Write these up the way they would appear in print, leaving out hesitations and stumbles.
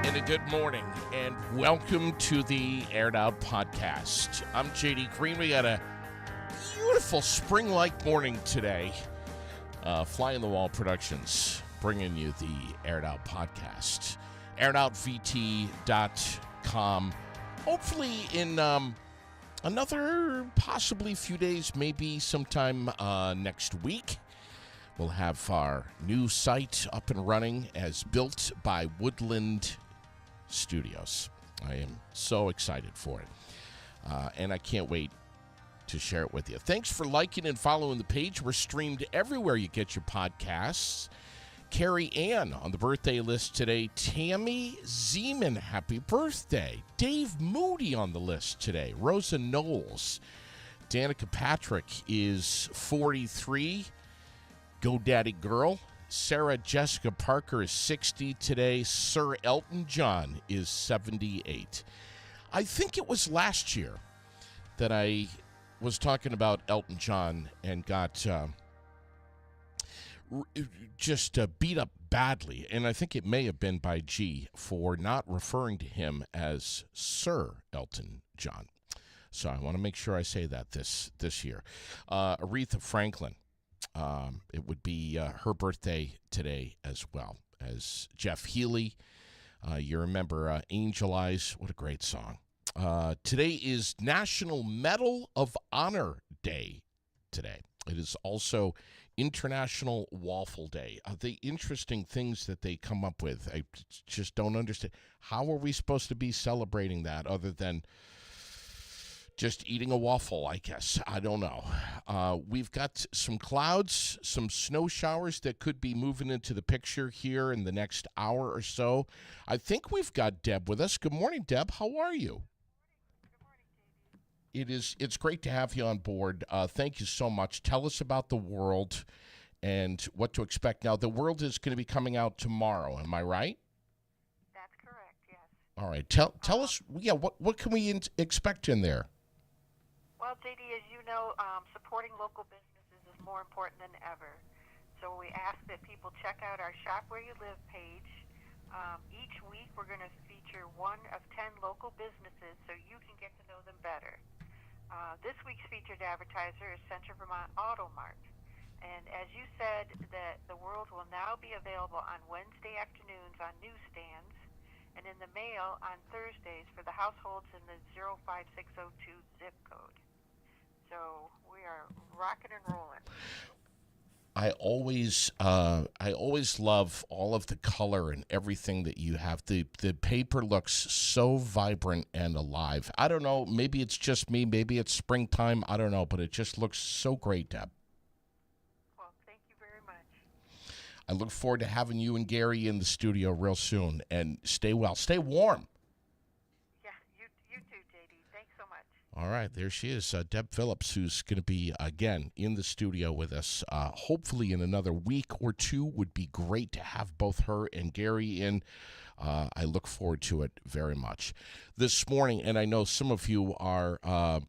And a good morning, and welcome to the Aired Out Podcast. I'm JD Green. We got a beautiful spring-like morning today. Fly on the Wall Productions bringing you the Aired Out Podcast. AiredOutVT.com. Hopefully in another possibly few days, maybe sometime next week, we'll have our new site up and running as built by Woodland Studios. I am so excited for it, and I can't wait to share it with you. Thanks for liking and following the page. We're streamed everywhere you get your podcasts. Carrie Ann on the birthday list today. Tammy Zeman, happy birthday. Dave Moody on the list today. Rosa Knowles. Danica Patrick is 43. GoDaddy Girl. Sarah Jessica Parker is 60 today. Sir Elton John is 78. I think it was last year that I was talking about Elton John and got just beat up badly. And I think it may have been by G for not referring to him as Sir Elton John. So I want to make sure I say that this year. Aretha Franklin. It would be her birthday today as well as Jeff Healey. You remember Angel Eyes. What a great song. Today is National Medal of Honor Day today. It is also International Waffle Day. The interesting things that they come up with, I just don't understand. How are we supposed to be celebrating that other than just eating a waffle, I guess? I don't know. We've got some clouds, some snow showers that could be moving into the picture here in the next hour or so. I think we've got Deb with us. Good morning, Deb. How are you? Good morning, JD. It's great to have you on board. Thank you so much. Tell us about the World and what to expect. Now, the World is going to be coming out tomorrow. Am I right? That's correct, yes. All right. Tell us, what can we expect in there? Well, JD, as you know, supporting local businesses is more important than ever. So we ask that people check out our Shop Where You Live page. Each week we're going to feature one of 10 local businesses so you can get to know them better. This week's featured advertiser is Central Vermont Auto Mart. And as you said, that the World will now be available on Wednesday afternoons on newsstands and in the mail on Thursdays for the households in the 05602 zip code. So we are rocking and rolling. I always love all of the color and everything that you have. The paper looks so vibrant and alive. I don't know, maybe it's just me, maybe it's springtime, I don't know, but it just looks so great, Deb. Well, thank you very much. I look forward to having you and Gary in the studio real soon. And stay well, stay warm. Yeah, you too, JD. Thanks so much. All right, there she is, Deb Phillips, who's going to be, again, in the studio with us. Hopefully in another week or two. Would be great to have both her and Gary in. I look forward to it very much. This morning, and I know some of you are a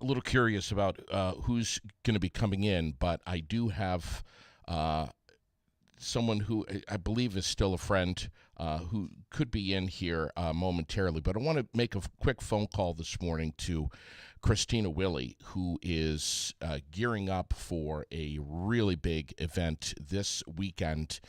little curious about who's going to be coming in, but I do have someone who I believe is still a friend who could be in here momentarily. But I want to make a quick phone call this morning to Christina Willie, who is gearing up for a really big event this weekend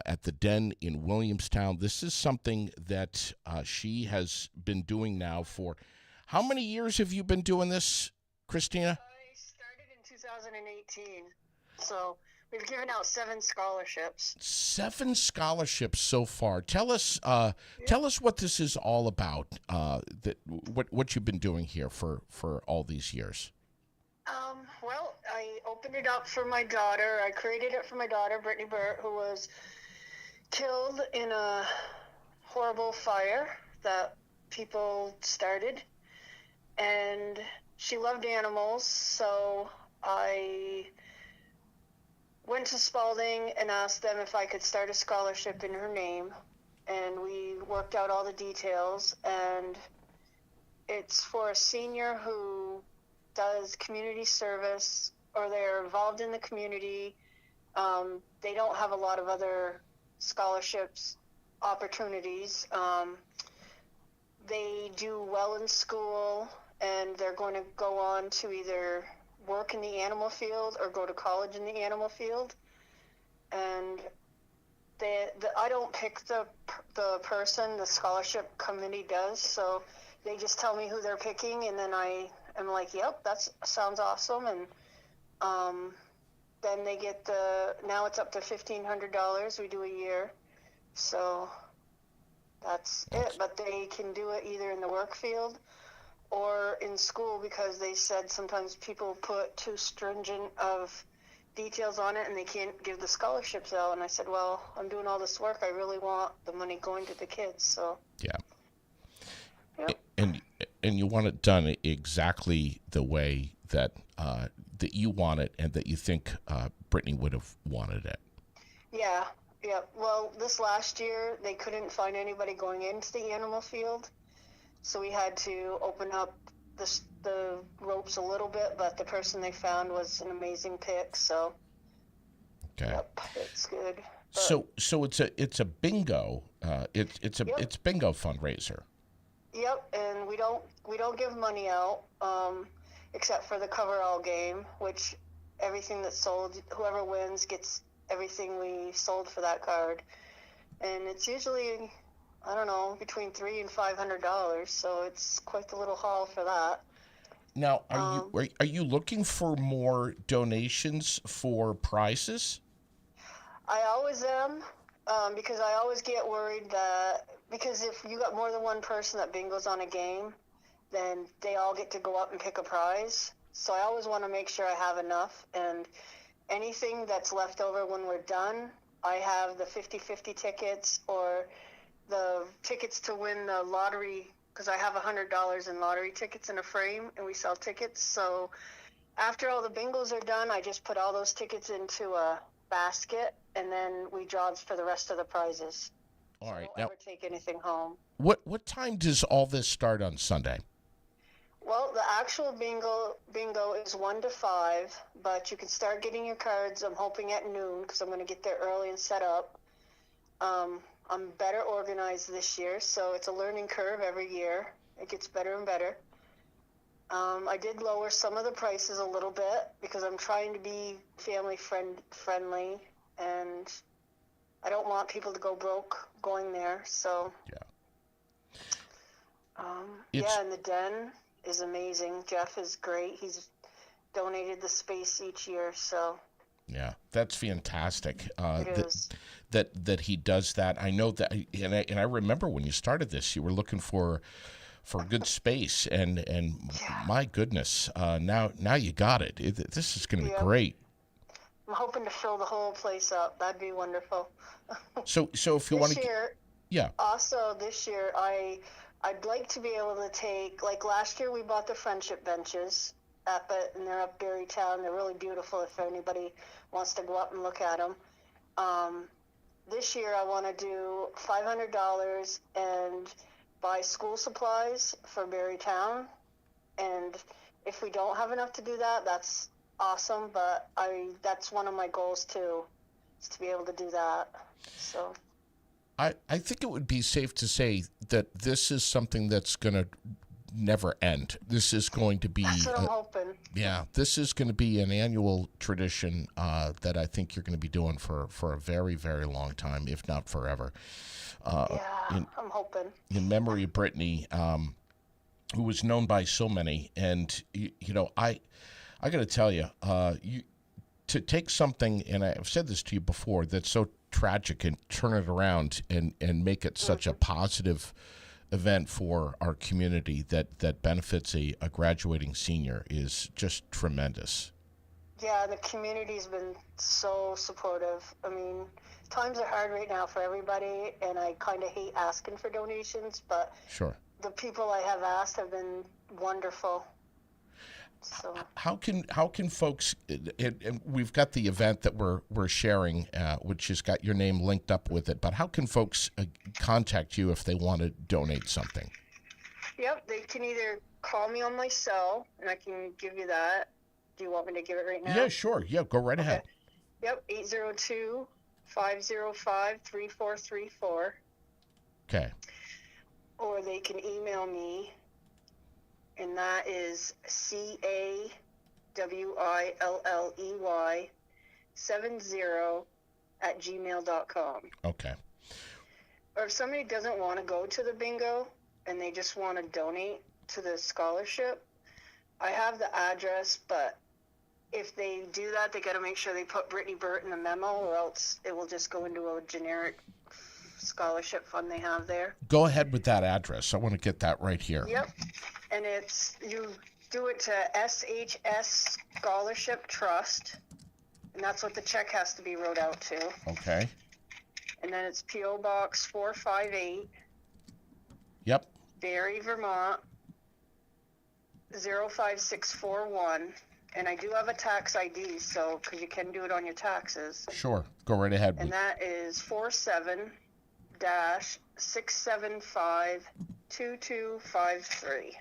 at the Den in Williamstown. This is something that she has been doing now for... How many years have you been doing this, Christina? I started in 2018, so... We've given out 7 scholarships. 7 scholarships so far. Tell us what this is all about. What you've been doing here for all these years. Well, I opened it up for my daughter. I created it for my daughter, Brittany Burt, who was killed in a horrible fire that people started, and she loved animals, so I went to Spalding and asked them if I could start a scholarship in her name, and we worked out all the details, and it's for a senior who does community service or they're involved in the community. They don't have a lot of other scholarships opportunities. They do well in school, and they're going to go on to either work in the animal field or go to college in the animal field. And I don't pick the person, the scholarship committee does, so they just tell me who they're picking, and then I am like, yep, that sounds awesome. And then they get now it's up to $1,500 we do a year, so that's it. But they can do it either in the work field or in school, because they said sometimes people put too stringent of details on it and they can't give the scholarships out. And I said, well, I'm doing all this work, I really want the money going to the kids. So Yeah. yep. And you want it done exactly the way that that you want it, and that you think Brittany would have wanted it. Yeah. Well, this last year they couldn't find anybody going into the animal field, so we had to open up the ropes a little bit, but the person they found was an amazing pick, so Okay. yep, it's good. But, So it's a bingo. It's bingo fundraiser. yep, and we don't give money out, except for the coverall game, which everything that's sold, whoever wins gets everything we sold for that card, and it's usually, I don't know, between $300 and $500, so it's quite the little haul for that. Now, are you looking for more donations for prizes? I always am, because I always get worried that, because if you got more than one person that bingo's on a game, then they all get to go up and pick a prize. So I always want to make sure I have enough, and anything that's left over when we're done, I have the 50-50 tickets or the tickets to win the lottery, because I have $100 in lottery tickets in a frame, and we sell tickets. So after all the bingos are done, I just put all those tickets into a basket, and then we draw for the rest of the prizes. All right. Don't Now, ever take anything home. what time does all this start on Sunday? Well, the actual bingo is 1 to 5, but you can start getting your cards, I'm hoping, at noon, because I'm going to get there early and set up. I'm better organized this year, so it's a learning curve every year. It gets better and better. I did lower some of the prices a little bit because I'm trying to be family friendly, and I don't want people to go broke going there. So It's- and the den is amazing. Jeff is great. He's donated the space each year, so Yeah, that's fantastic. it is. That he does that. I know that, and I remember when you started this, you were looking for good space, and my goodness, now you got it. This is going to be great. I'm hoping to fill the whole place up. That'd be wonderful. So if you want This to, year, yeah, also this year, I'd like to be able to take, like last year we bought the friendship benches and they're up Berrytown. They're really beautiful if anybody wants to go up and look at them. This year I want to do $500 and buy school supplies for Berrytown. And if we don't have enough to do that, that's awesome. But that's one of my goals too, is to be able to do that. So I think it would be safe to say that this is something that's going to never end. This is going to be, that's what I'm hoping. yeah, this is going to be an annual tradition that I think you're going to be doing for a very, very long time, if not forever. I'm hoping. In memory of Brittany, who was known by so many, and I got to tell you, to take something, and I've said this to you before, that's so tragic, and turn it around and make it such a positive event for our community that benefits a graduating senior is just tremendous. Yeah, the community's been so supportive. I mean, times are hard right now for everybody, and I kind of hate asking for donations, but Sure. the people I have asked have been wonderful. So How can folks? And we've got the event that we're sharing, which has got your name linked up with it. But how can folks contact you if they want to donate something? yep, they can either call me on my cell, and I can give you that. Do you want me to give it right now? Yeah, sure. Yeah, go right ahead. Yep, 802-505-3434. Okay. or they can email me, and that is CAWILLEY70 Okay. Or if somebody doesn't want to go to the bingo and they just want to donate to the scholarship, I have the address, but if they do that, they got to make sure they put Brittany Burt in the memo, or else it will just go into a generic scholarship fund they have there. Go ahead with that address. I want to get that right here. Yep. And it's, you do it to SHS Scholarship Trust, and that's what the check has to be wrote out to. Okay. And then it's P.O. Box 458, Yep. Barrie, Vermont, 05641. And I do have a tax ID, so, because you can do it on your taxes. Sure. Go right ahead. And that is 47-675-2253.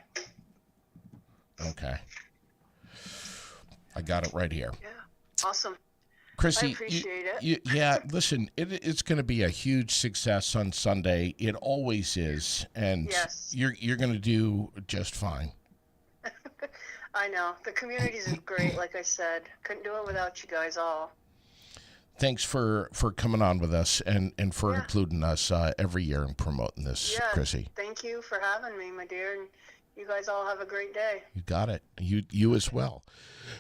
Okay. I got it right here. Yeah. Awesome. Chrissy, I appreciate it. yeah, listen, it's going to be a huge success on Sunday. It always is. And Yes. you're going to do just fine. I know. The communities is great, like I said. Couldn't do it without you guys all. Thanks for coming on with us and for Yeah. including us every year and promoting this, Yeah. Chrissy. Thank you for having me, my dear. And you guys all have a great day. You got it. You as well.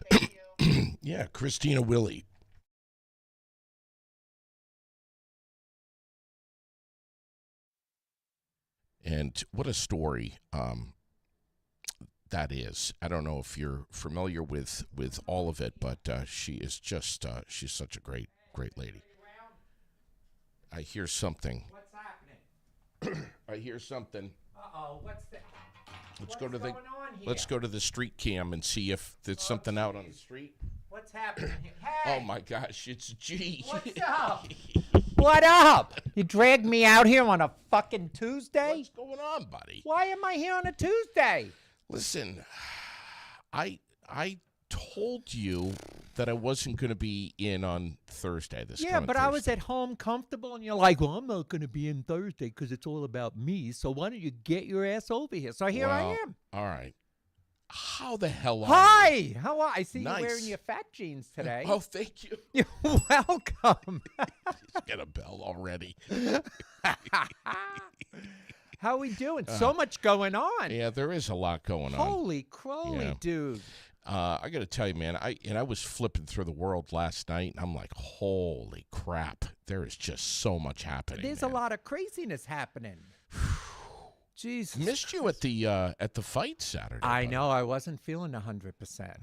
Thank you. Yeah, Christina Willie. And what a story that is. I don't know if you're familiar with all of it, but she is just she's such a great lady. I hear something. What's happening? I hear something. Uh-oh, what's that? Let's What's go to the going on here? let's go to the street cam and see if there's something out on the street. What's happening here? Hey! Oh my gosh, it's G. What's up? What up? You dragged me out here on a fucking Tuesday? What's going on, buddy? Why am I here on a Tuesday? Listen, I told you that I wasn't going to be in on Thursday. This Yeah, coming but I was Thursday. at home comfortable, and you're like, well, I'm not going to be in Thursday because it's all about me, so why don't you get your ass over here? So here I Well, am. All right. How the hell are Hi! How are I see Nice. you wearing your fat jeans you? today. Oh, thank you. You're welcome. Get a bell already. How we doing? So much going on. Yeah, there is a lot going on. Holy crowley, Yeah. dude. I got to tell you, man, I was flipping through the world last night, and I'm like, holy crap. There is just so much happening. There's man. a lot of craziness happening. Jesus. Missed you at the fight Saturday. I buddy. know. I wasn't feeling 100%.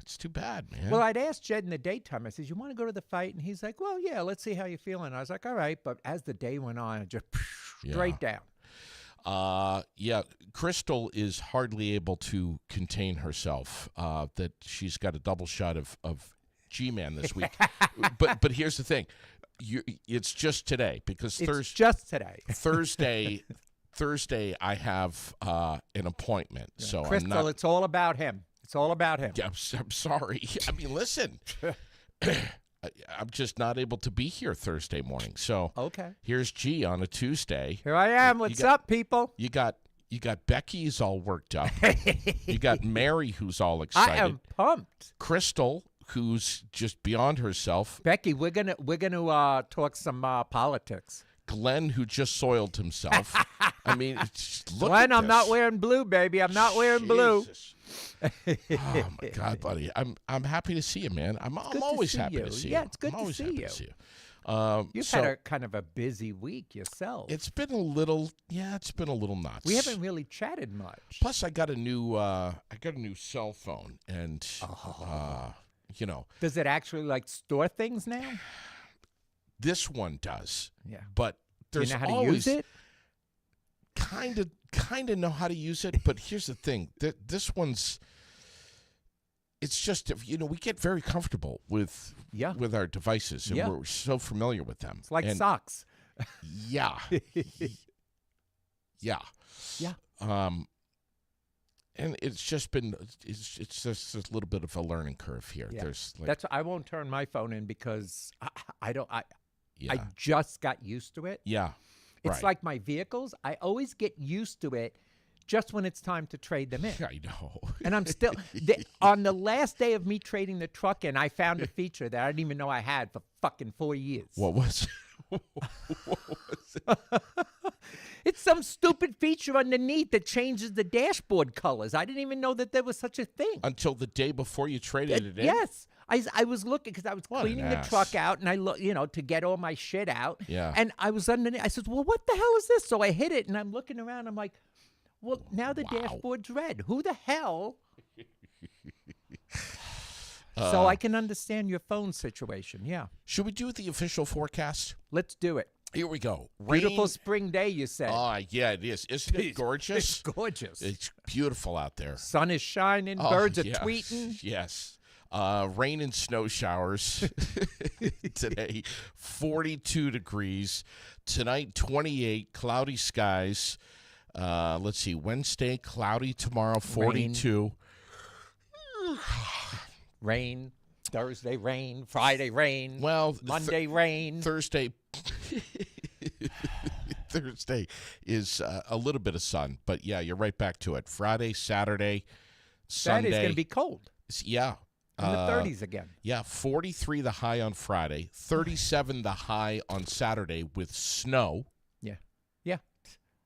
It's too bad, man. Well, I'd asked Jed in the daytime. I said, you want to go to the fight? And he's like, well, yeah, let's see how you're feeling. I was like, all right. But as the day went on, it just straight down. Yeah, Crystal is hardly able to contain herself. That she's got a double shot of G-Man this week. but here's the thing, it's just today because It's just today. Thursday I have an appointment. So Crystal, I'm not. it's all about him. It's all about him. Yeah, I'm sorry. I mean, listen. I'm just not able to be here Thursday morning. So Okay. here's G on a Tuesday. Here I am. You What's got- up, people? You got Becky's all worked up. You got Mary who's all I excited. am pumped. Crystal who's just beyond herself. Becky, we're gonna talk some politics. Glenn who just soiled himself. I mean, look Glenn, at I'm not this. wearing blue, baby. I'm not wearing blue. Jesus. Oh my God, buddy! I'm happy to see you, man. I'm good to always see happy you. to see Yeah, you. it's good I'm to always see happy you. to see you. You've So had a kind of a busy week yourself. it's been a little, it's been a little nuts. We haven't really chatted much. Plus, I got a new cell phone, and you know, Does it actually like store things now? this one does. Yeah. But Do you there's know how to always use it? kind of know how to use it. But here's the thing: this one's. It's just we get very comfortable with Yeah. with our devices, and Yeah. we're so familiar with them. It's like and socks. Yeah. Yeah. Yeah. And it's just been it's just a little bit of a learning curve here. Yeah. There's like That's I won't turn my phone in because I don't. I yeah. just got used to it. Yeah. It's Right. like my vehicles. I always get used to it just when it's time to trade them in. I know. And I'm still on the last day of me trading the truck in, I found a feature that I didn't even know I had for fucking 4 years. What was what was it? It's some stupid feature underneath that changes the dashboard colors. I didn't even know that there was such a thing. Until the day before you traded it in? Yes. I was looking because I was What an cleaning the ass. truck out and I look, to get all my shit out. Yeah. And I was underneath. I said, well, what the hell is this? So I hit it and I'm looking around. I'm like, well, now the Wow. dashboard's red. Who the hell? So I can understand your phone situation. Yeah. Should we do the official forecast? Let's do it. Here we go. Beautiful Rain. spring day, you said. Yeah, it is. Isn't it gorgeous? It's gorgeous. It's beautiful out there. Sun is shining. Oh, Birds are yes, tweeting. Yes. Rain and snow showers today, 42 degrees. Tonight, 28, cloudy skies. Let's see, Wednesday, cloudy tomorrow, 42. Rain. Thursday, rain. Friday, rain. Well, Monday, rain. Thursday. Thursday is a little bit of sun, but yeah, you're right back to it. Friday, Saturday, Sunday. Saturday's going to be cold. Yeah. In the 30s again. Yeah, 43 the high on Friday, 37 the high on Saturday with snow Yeah. Yeah.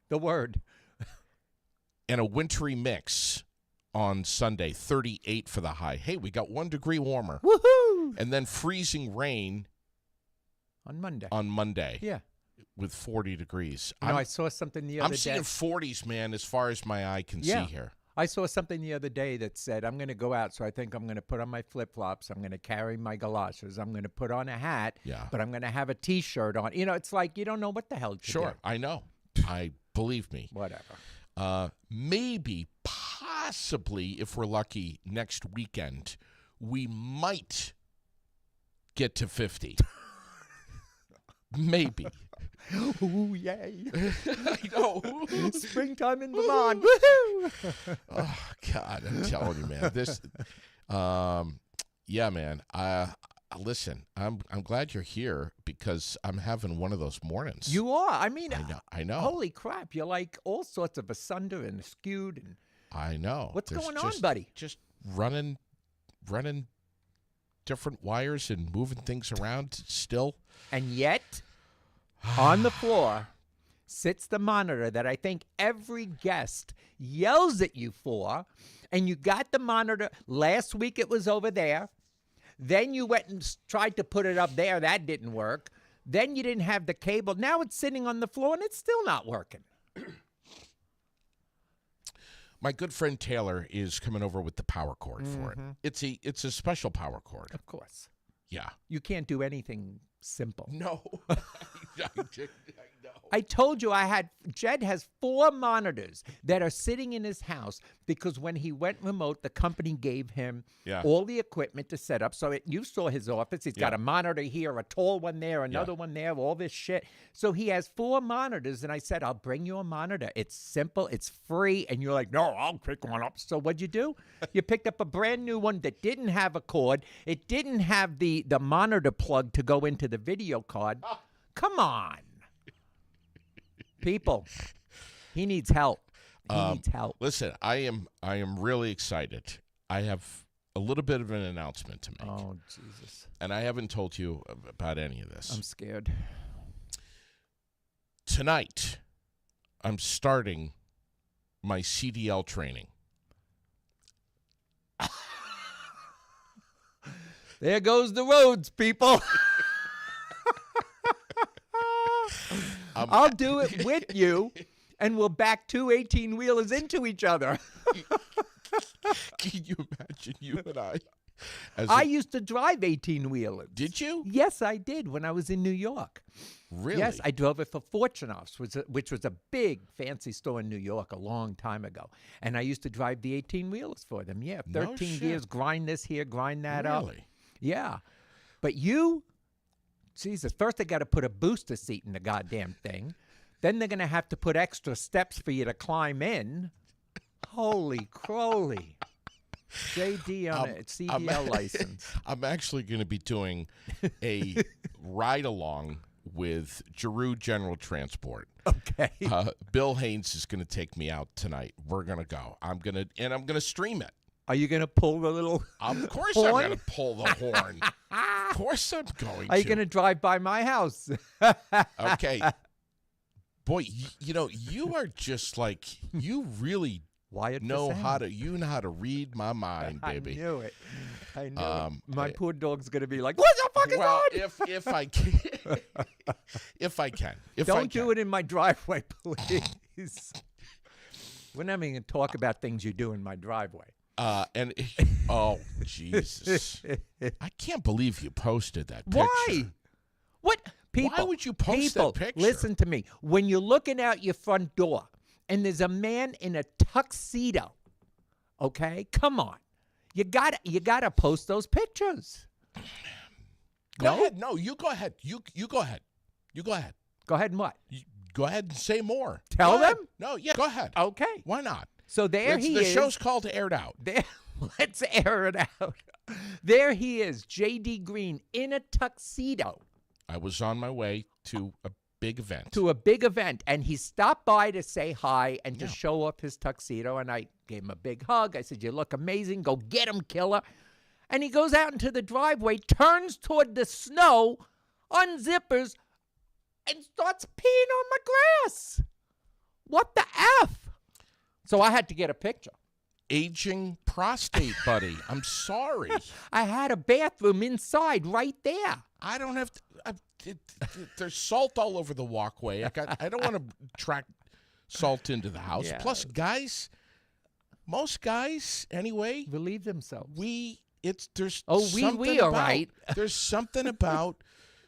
The word. and a wintry mix on Sunday, 38 for the high. Hey, we got 1 degree warmer. Woohoo! And then freezing rain On Monday. on Monday Yeah. with 40 degrees. I saw something the other I'm day. seeing 40s, man, as far as my eye can Yeah. see here. I saw something the other day that said, I'm going to go out, so I think I'm going to put on my flip-flops. I'm going to carry my galoshes. I'm going to put on a hat, Yeah. but I'm going to have a T-shirt on. It's like you don't know what the hell to Sure, do. I know. I believe me. Whatever. Maybe, possibly, if we're lucky, next weekend, we might get to 50. Maybe. Ooh, yay. I know. Springtime in Vermont. Woohoo! Oh, God, I'm telling you, man. This, yeah, man. Listen, I'm glad you're here because I'm having one of those mornings. You are. I mean, I know. holy crap. You're like all sorts of asunder and askewed. And I know. what's There's going on, just- buddy? Just running different wires and moving things around still. And yet, on the floor sits the monitor that I think every guest yells at you for. And you got the monitor. Last week it was over there. Then you went and tried to put it up there. That didn't work. Then you didn't have the cable. Now it's sitting on the floor and it's still not working. My good friend Taylor is coming over with the power cord for it. Mm-hmm. It's a special power cord. Of course. Yeah. You can't do anything simple. No. I know. I told you Jed has 4 monitors that are sitting in his house because when he went remote, the company gave him Yeah. all the equipment to set up. So you saw his office. He's got Yeah. a monitor here, a tall one there, another one there, all this shit. So he has 4 monitors. And I said, I'll bring you a monitor. It's simple. It's free. And you're like, no, I'll pick one up. So what'd you do? You picked up a brand new one that didn't have a cord. It didn't have the monitor plug to go into the video card. Come on. People, he needs help. He needs help. Listen, I am really excited. I have a little bit of an announcement to make. Oh, Jesus. And I haven't told you about any of this. I'm scared. Tonight, I'm starting my CDL training. There goes the roads, people. I'll do it with you, and we'll back 2 18-wheelers into each other. Can you imagine you and I? I used to drive 18-wheelers. Did you? Yes, I did when I was in New York. Really? Yes, I drove it for Fortunoff's, which was a big fancy store in New York a long time ago. And I used to drive the 18-wheelers for them. Yeah, No 13 shit. gears, grind this here, grind that up. Really? Yeah. But you, Jesus, first they got to put a booster seat in the goddamn thing. Then they're going to have to put extra steps for you to climb in. Holy crowley. JD on a CDL license. I'm actually going to be doing a ride along with Giroux General Transport. Okay. Bill Haynes is going to take me out tonight. We're going to go. I'm going to stream it. Are you going to pull the little Of course horn? I'm going to pull the horn. Of course I'm going Are you to. going to drive by my house? Okay. Boy, you are just like, you really Wyatt know Fasano. how to read my mind, baby. I knew it. I knew Um, it. My I- poor dog's going to be like, what's the fucking Well, on? if I can, Don't do it in my driveway, please. We're not even going to talk about things you do in my driveway. Oh Jesus! I can't believe you posted that picture. Why? What? People, would you post people, that picture? Listen to me. When you're looking out your front door and there's a man in a tuxedo, okay? Come on. You gotta post those pictures. Go No? ahead. No, you go ahead. You go ahead. You go ahead. Go ahead and what? You go ahead and say more. Tell Go ahead. them? No, yeah, go ahead. Okay. Why not? So there The he is. show's called Aired Out. There, let's air it out. There he is, J.D. Green, in a tuxedo I was on my way to a big event. to a big event, and he stopped by to say hi and to Yeah. show off his tuxedo, and I gave him a big hug. I said, you look amazing. Go get him, killer. And he goes out into the driveway, turns toward the snow, unzippers, and starts peeing on my grass. What the F? So I had to get a picture. Aging prostate, buddy. I'm sorry. I had a bathroom inside right there. I don't have to. There's salt all over the walkway. I don't want to track salt into the house. Yeah. Plus, most guys, anyway, Relieve themselves. there's Oh, something we are about, right. There's something about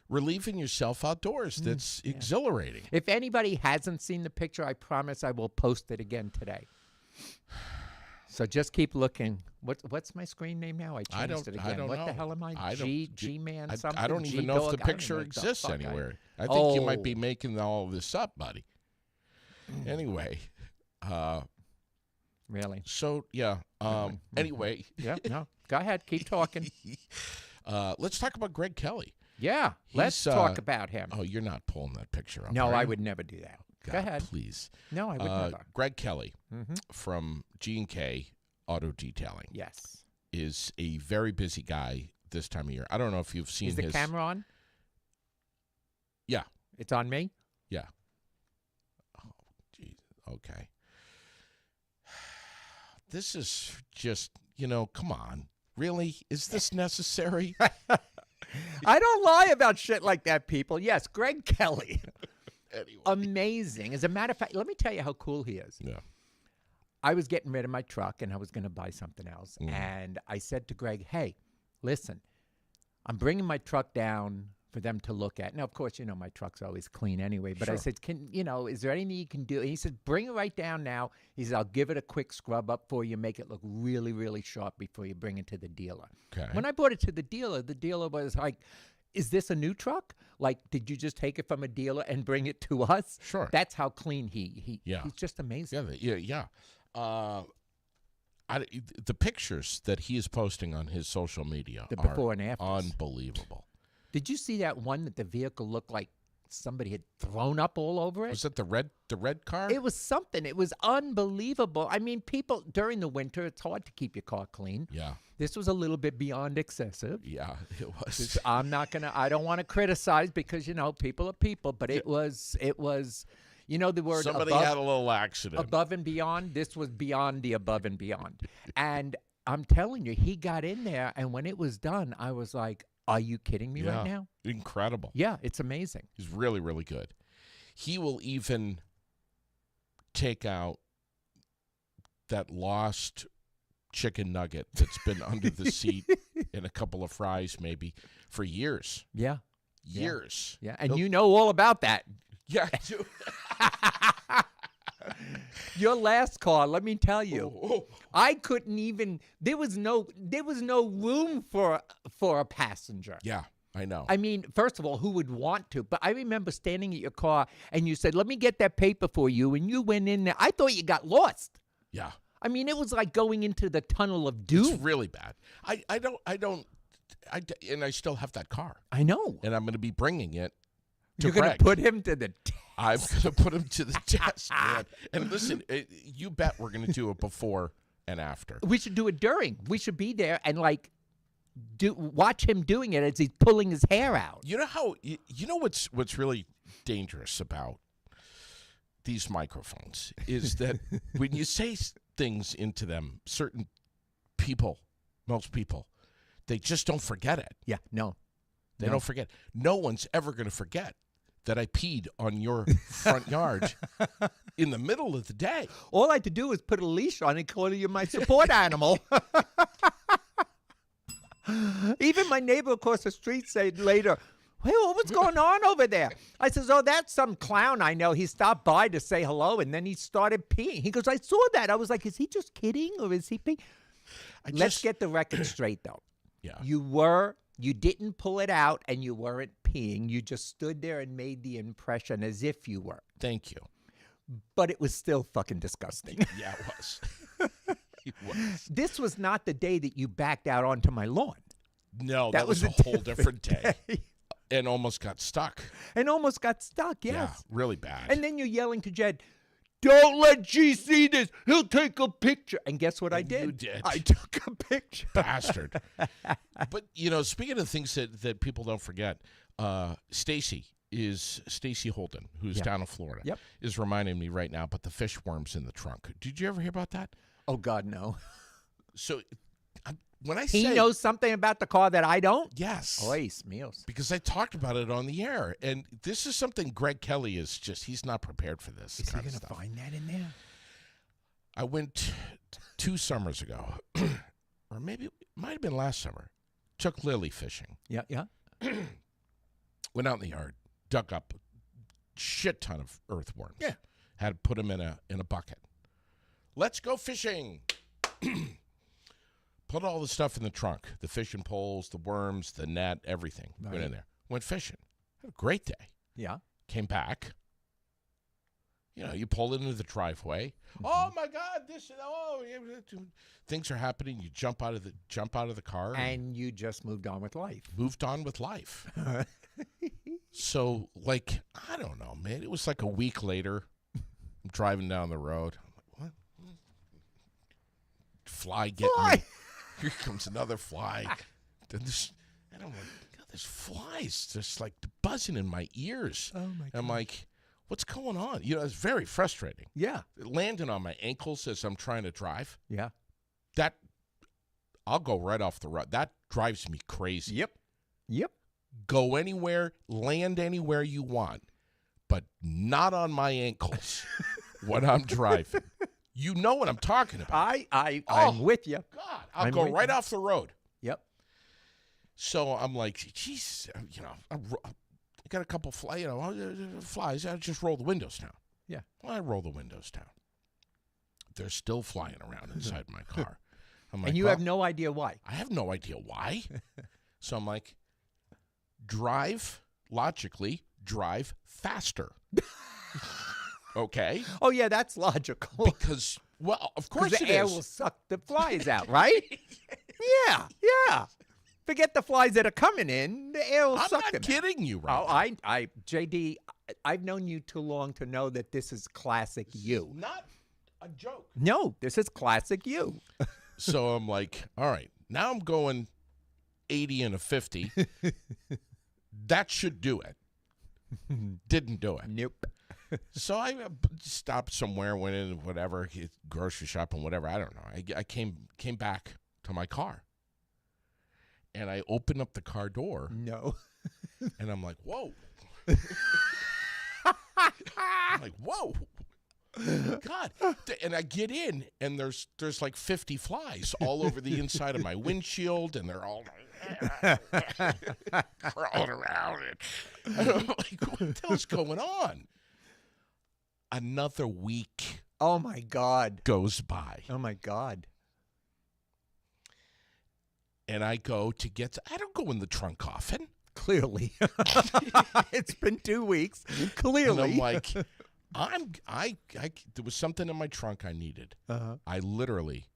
relieving yourself outdoors that's exhilarating. If anybody hasn't seen the picture, I promise I will post it again today. So just keep looking. What's my screen name now? I changed it again. I don't what know. the hell am I? G-Man something? I don't even know if the G-Dog? I don't picture know what the exists fuck anywhere. I think you might Oh. be making all of this up, buddy. Anyway, Really? so yeah. Anyway, Yeah, no. Go ahead. Keep talking. let's talk about Greg Kelly. Yeah. Let's He's, talk about him. Oh, you're not pulling that picture up. No, are I you? would never do that. God, Go ahead. please. No, I would never. Greg Kelly Mm-hmm. from G&K Auto Detailing Yes. is a very busy guy this time of year. I don't know if you've seen Is the his camera on? Yeah. It's on me? Yeah. Oh, geez. Okay. This is just, come on. Really? Is this necessary? I don't lie about shit like that, people. Yes, Greg Kelly. Anyway. Amazing. As a matter of fact, let me tell you how cool he is. Yeah. I was getting rid of my truck and I was going to buy something else. Mhm. And I said to Greg, hey, listen, I'm bringing my truck down for them to look at. Now, of course, my truck's always clean anyway. But I Sure. said, is there anything you can do? And he said, bring it right down now. He said, I'll give it a quick scrub up for you, make it look really, really sharp before you bring it to the dealer. Okay. When I brought it to the dealer was like, is this a new truck? Like, did you just take it from a dealer and bring it to us? Sure. That's how clean he's just amazing. Yeah. The pictures that he is posting on his social media The are before and afters. unbelievable. Did you see that one that the vehicle looked like somebody had thrown up all over it? Was it the red car? It was something. It was unbelievable. I mean, people during the winter, it's hard to keep your car clean. Yeah. This was a little bit beyond excessive. Yeah, it was. I don't want to criticize because, people are people, but it was, the word Somebody above, had a little accident. above and beyond. This was beyond the above and beyond. And I'm telling you, he got in there, and when it was done, I was like, are you kidding me right now? Incredible. Yeah, it's amazing. He's really, really good. He will even take out that lost chicken nugget that's been under the seat and a couple of fries maybe for years. Yeah. Years. Yeah. And you know all about that. Yeah, I do. Your last car, let me tell you, Oh, I couldn't even. There was no room for a passenger. yeah, I know. I mean, first of all, who would want to? But I remember standing at your car and you said, "Let me get that paper for you," and you went in there. I thought you got lost. Yeah. I mean, it was like going into the tunnel of doom. It's really bad. And I still have that car. I know. And I'm going to be bringing it You're going Greg. to put him to the test. I'm going to put him to the test, man. And listen, you bet we're going to do it before and after. We should do it during. We should be there and like watch him doing it as he's pulling his hair out. You know how you know what's really dangerous about these microphones is that when you say things into them, certain people, most people, they just don't forget it. Yeah, no. They No. don't forget. No one's ever going to forget that I peed on your front yard in the middle of the day. All I had to do was put a leash on and call you my support animal. Even my neighbor across the street said later, "Hey, what's going on over there?" I says, "Oh, that's some clown I know. He stopped by to say hello, and then he started peeing." He goes, "I saw that." I was like, "Is he just kidding, or is he peeing?" Let's get the record straight, though. Yeah. You didn't pull it out, and you weren't peeing. You just stood there and made the impression as if you were. Thank you. But it was still fucking disgusting. Yeah, it was. It was. This was not the day that you backed out onto my lawn. No, that was a whole different day. And almost got stuck. And almost got stuck, yes. Yeah, really bad. And then you're yelling to Jed, "Don't let G see this. He'll take a picture." And guess what I did? You did. I took a picture. Bastard. But, speaking of things that people don't forget, Stacy Holden, who's down in Florida, Yep. is reminding me right now about the fish worms in the trunk. Did you ever hear about that? Oh, God, no. So when I He say knows something about the car that I don't? yes, Oy, míos. because I talked about it on the air, and this is something Greg Kelly he's not prepared for this Is he kind going of to stuff. find that in there? I went 2 summers ago, or maybe it might have been last summer. Took Lily fishing. Yeah, yeah. Went out in the yard, dug up a shit ton of earthworms. Yeah. Had to put them in a bucket. Let's go fishing. Put all the stuff in the trunk, the fishing poles, the worms, the net, everything. Went Right. in there. Went fishing. Had a great day. Yeah. Came back. You pull into the driveway. Oh my God! Things are happening. You jump out of the car And you just moved on with life. moved on with life. So, I don't know, man. It was like a week later. I'm driving down the road. I'm like, what? Fly getting me. Here comes another fly. And I'm like, God, there's flies just like buzzing in my ears. Oh, my I'm like, what's going on? It's very frustrating. Yeah. Landing on my ankles as I'm trying to drive. Yeah. I'll go right off the road. That drives me crazy. Yep. Go anywhere, land anywhere you want, but not on my ankles when I'm driving. You know what I'm talking about. I'm with you. God, I'll I'm go with right you. off the road. Yep. So I'm like, geez, I got a couple flies. I just roll the windows down. Yeah. Well, I roll the windows down. They're still flying around inside my car. I'm like, And you have no idea why. I have no idea why. So I'm like, logically drive faster. Okay? Oh, yeah, that's logical. Because, of course Because it the air is. will suck the flies out, right? Yeah. Forget the flies that are coming in. The air will I'm suck not them out. kidding you right Oh, JD, I've known you too long to know that this is classic you. Not a joke. No, this is classic you. So I'm like, all right, now I'm going 80 and a 50. That should do it. Didn't do it. Nope. So I stopped somewhere, went in, whatever, grocery shopping, whatever. I don't know. I came back to my car. And I opened up the car door. No. And I'm like, whoa. I'm like, whoa. God. And I get in, and there's like 50 flies all over the inside of my windshield, and they're all crawling around it. And I'm like, what the hell's going on? Another week Oh, my God. goes by, Oh, my God. and I go to I don't go in the trunk often. Clearly. It's been 2 weeks. And Clearly. I'm like, there was something in my trunk I needed. Uh-huh. I literally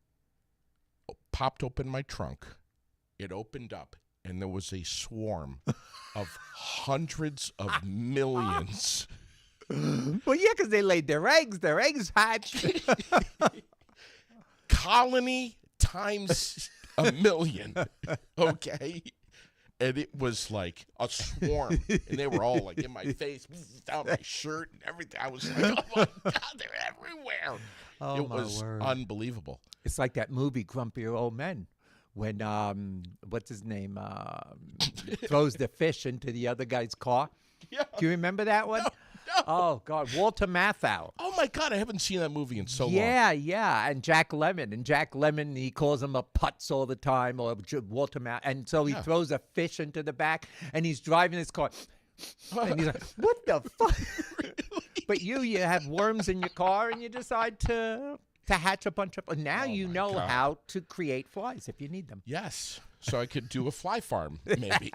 popped open my trunk. It opened up, and there was a swarm of hundreds of millions. Well, yeah, because they laid their eggs. Their eggs hatched. Colony times a million, okay? And it was like a swarm, and they were all like in my face, down my shirt and everything. I was like, oh my God, they're everywhere. Oh, it my was word. unbelievable. It's like that movie, Grumpier Old Men, when, what's his name, throws the fish into the other guy's car. Yeah. Do you remember that one? No. Oh, God, Walter Matthau. Oh my God, I haven't seen that movie in so long. Yeah, and Jack Lemmon. And Jack Lemmon, he calls him a putz all the time, or Walter Matthau. And so he throws a fish into the back, and he's driving his car. And he's like, what the fuck? But you have worms in your car, and you decide to hatch a bunch of. Now you know God. how to create flies if you need them. Yes, so I could do a fly farm, maybe,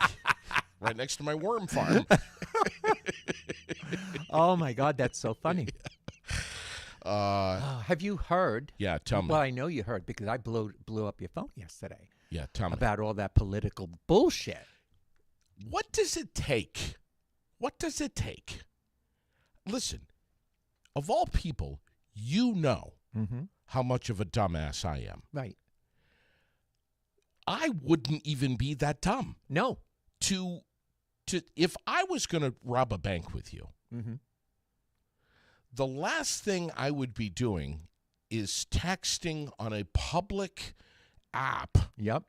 right next to my worm farm. Oh my God, that's so funny. Have you heard? Yeah, tell me. Well, I know you heard because I blew up your phone yesterday Yeah, tell me. about all that political bullshit. What does it take? What does it take? Listen, of all people, you know how much of a dumbass I am. Right. I wouldn't even be that dumb No. to if I was going to rob a bank with you. The last thing I would be doing is texting on a public app Yep.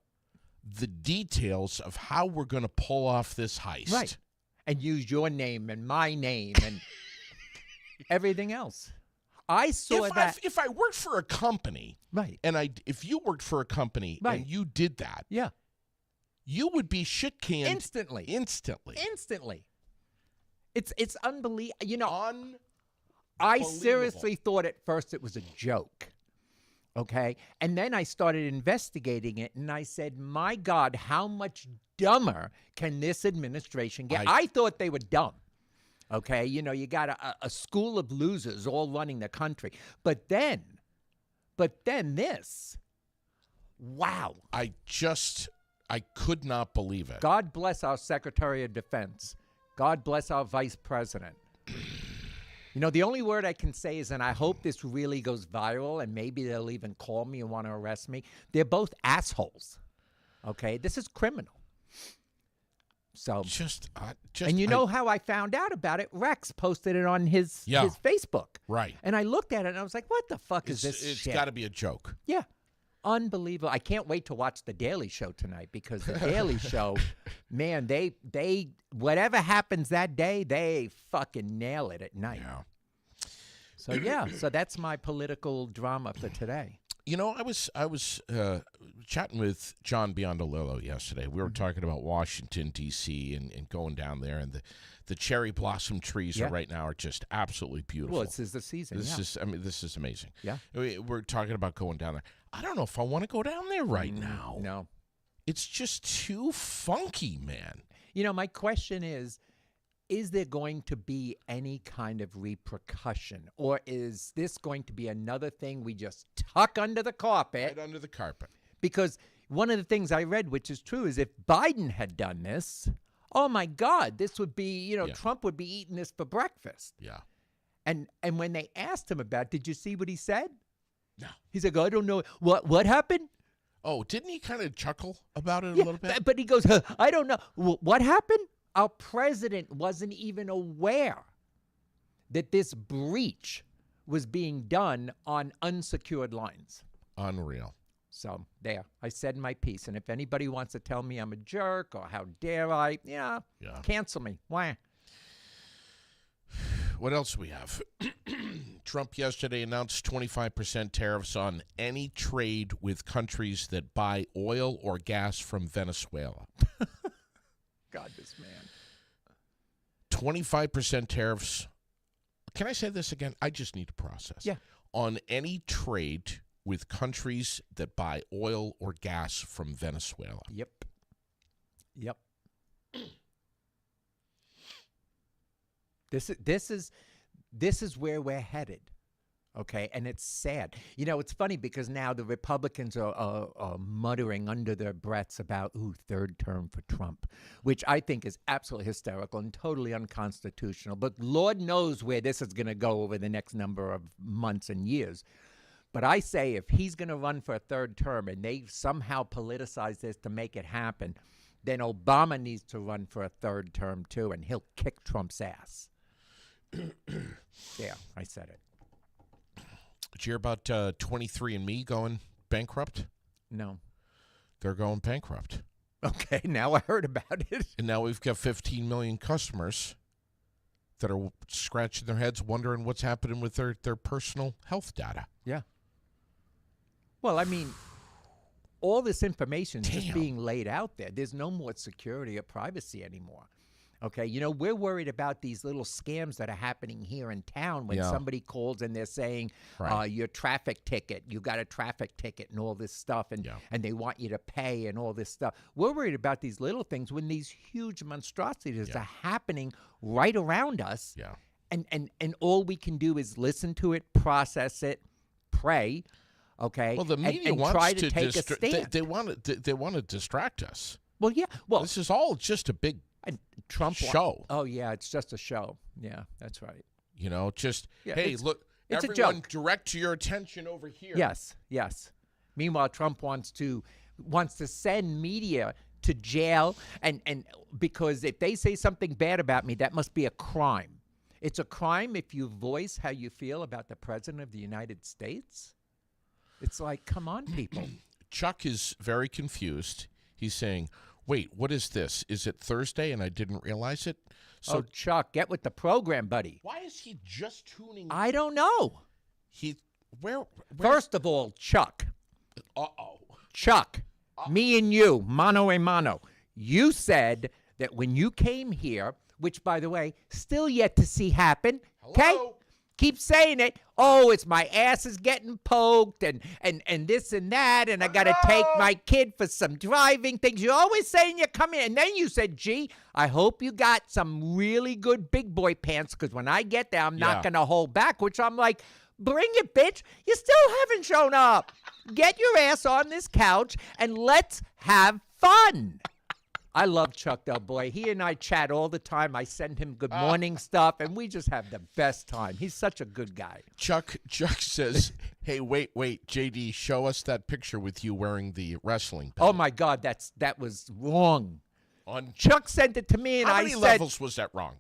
the details of how we're going to pull off this heist. Right. And use your name and my name and everything else. I saw that. If I worked for a company, Right. and if you worked for a company Right. and you did that, Yeah. you would be shit canned Instantly. instantly. It's unbelievable. You know, I Unbelievable. seriously thought at first it was a joke. Okay? And then I started investigating it and I said, my God, how much dumber can this administration get? I thought they were dumb. Okay? You know, you got a school of losers all running the country. But then this. Wow. I could not believe it. God bless our Secretary of Defense. God bless our Vice President. You know, the only word I can say is, and I hope this really goes viral, and maybe they'll even call me and want to arrest me. They're both assholes. Okay? This is criminal. So, and you know how I found out about it? Rex posted it on his Facebook. Right. And I looked at it and I was like, what the fuck is this It's shit? got to be a joke. Yeah. Unbelievable. I can't wait to watch The Daily Show tonight because The Daily Show, man, they whatever happens that day, they fucking nail it at night. Yeah. So that's my political drama for today. You know, I was chatting with John Biondolillo yesterday. We were talking about Washington, D.C. and going down there, and the cherry blossom trees right now are just absolutely beautiful. Well, this is the season. This is amazing. Yeah. We're talking about going down there. I don't know if I want to go down there right now. No. It's just too funky, man. You know, my question is there going to be any kind of repercussion? Or is this going to be another thing we just tuck under the carpet? Right under the carpet. Because one of the things I read, which is true, is if Biden had done this, oh my God, this would be, Trump would be eating this for breakfast. Yeah. And when they asked him about it, did you see what he said? No. He's like, I don't know. What happened? Oh, didn't he kind of chuckle about it a little bit? But he goes, I don't know. What happened? Our president wasn't even aware that this breach was being done on unsecured lines. Unreal. So there, I said my piece. And if anybody wants to tell me I'm a jerk or how dare I, cancel me. Why? What else do we have? Trump yesterday announced 25% tariffs on any trade with countries that buy oil or gas from Venezuela. God, this man. 25% tariffs. Can I say this again? I just need to process. Yeah. On any trade with countries that buy oil or gas from Venezuela. Yep. This is where we're headed. Okay, and it's sad. You know, it's funny because now the Republicans are muttering under their breaths about, third term for Trump, which I think is absolutely hysterical and totally unconstitutional. But Lord knows where this is going to go over the next number of months and years. But I say if he's going to run for a third term and they somehow politicize this to make it happen, then Obama needs to run for a third term too, and he'll kick Trump's ass. Yeah, I said it. Did you hear about 23andMe going bankrupt? No. They're going bankrupt. Okay, now I heard about it. And now we've got 15 million customers that are scratching their heads wondering what's happening with their personal health data. Yeah. Well, I mean, all this information is just Damn. being laid out there. There's no more security or privacy anymore. Okay, you know, we're worried about these little scams that are happening here in town when Yeah. somebody calls and they're saying, Right. your traffic ticket, you got a traffic ticket and all this stuff, and, Yeah. and they want you to pay and all this stuff. We're worried about these little things when these huge monstrosities Yeah. are happening right around us. Yeah. And all we can do is listen to it, process it, pray, okay? Well, the media and wants try to take a stand. they want to distract us. Well, yeah. Well, This is all just a big, and Trump show. Oh yeah, it's just a show. Yeah, that's right. just, Yeah, hey, it's- look, it's a everyone joke. direct your attention over here. Yes, yes. Meanwhile, Trump wants to send media to jail, and because if they say something bad about me, that must be a crime. It's a crime if you voice how you feel about the president of the United States. It's like, come on, people. Chuck is very confused. He's saying, wait, what is this? Is it Thursday and I didn't realize it? So So Chuck, get with the program, buddy. why is he just tuning? I don't know. Where First of all, Chuck, uh-oh. Chuck, me and you, mano a mano, you said that when you came here, which, by the way, still yet to see happen, okay? Hello? Keep saying it. Oh, it's my ass is getting poked and this and that, and I got to take my kid for some driving things. You're always saying you're coming, and then you said, gee, I hope you got some really good big boy pants, because when I get there, I'm Yeah. not going to hold back, which I'm like, bring it, bitch. You still haven't shown up. Get your ass on this couch, and let's have fun. I love Chuck, though, boy. He and I chat all the time. I send him good morning stuff, and we just have the best time. He's such a good guy. Chuck says, hey, wait, JD, show us that picture with you wearing the wrestling belt. Oh, my God, that was wrong. On Chuck sent it to me, and how I many said, levels was that wrong?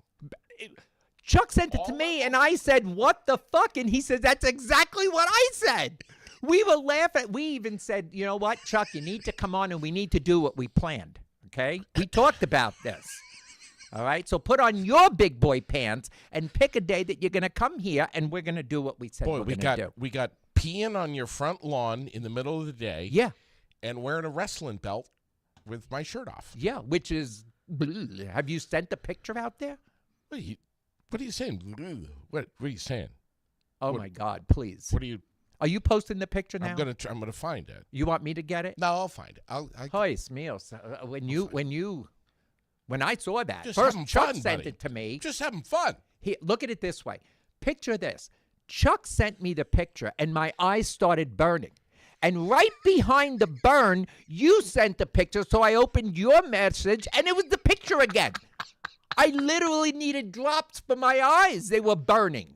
Chuck sent it to me, and I said, what the fuck? And he says, that's exactly what I said. We were laughing. We even said, you know what, Chuck, you need to come on, and we need to do what we planned. Okay? We talked about this. All right? So put on your big boy pants and pick a day that you're going to come here, and we're going to do what we said Boy, we're we going to do. got peeing on your front lawn in the middle of the day. Yeah. And wearing a wrestling belt with my shirt off. Yeah, which is, have you sent the picture out there? What are you saying? What are you saying? Oh, What- my God, please. What are you? Are you posting the picture now? I'm gonna find it. You want me to get it? No, I'll find it. Hoys meals. When I saw that, Just first having Chuck fun, sent buddy. it to me. Just having fun. Look at it this way. Picture this. Chuck sent me the picture, and my eyes started burning. And right behind the burn, you sent the picture, so I opened your message, and it was the picture again. I literally needed drops for my eyes. They were burning.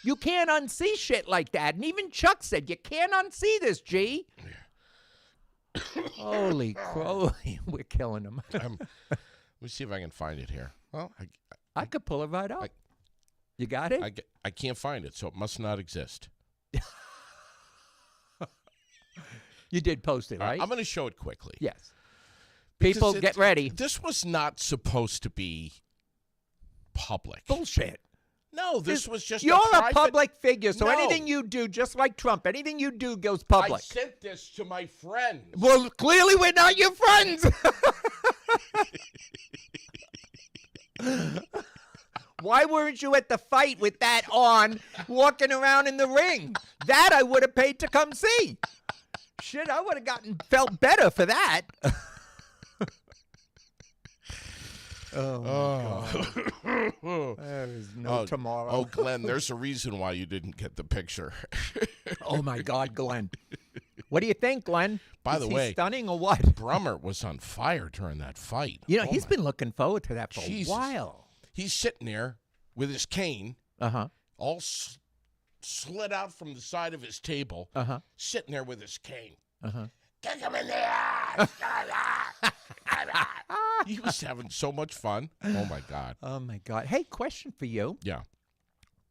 You can't unsee shit like that. And even Chuck said, you can't unsee this, G. Holy croly. We're killing him. Let me see if I can find it here. Well, I could pull it right up. You got it? I can't find it, so it must not exist. You did post it, right? I'm going to show it quickly. Yes. Because People, get ready. This was not supposed to be public. Bullshit. No, this was just You're a a public figure, so No. anything you do, just like Trump, anything you do goes I public. sent this to my friends. Well, clearly we're not your friends. Why weren't you at the fight with that on, walking around in the ring? That I would have paid to come see. Shit, I would have felt better for that. Oh, There is no oh, tomorrow. oh, Glenn, there's a reason why you didn't get the picture. Oh, my God, Glenn. What do you think, Glenn? By Is the he way, stunning or what? Brummert was on fire during that fight. You know, Oh he's my- been looking forward to that for Jesus. a while. He's sitting there with his cane, Uh-huh. all slid out from the side of his table, Uh-huh. sitting there with his cane. Uh-huh. Kick him in the ass! He was having so much fun. Oh, my God. Oh, my God. Hey, question for you. Yeah.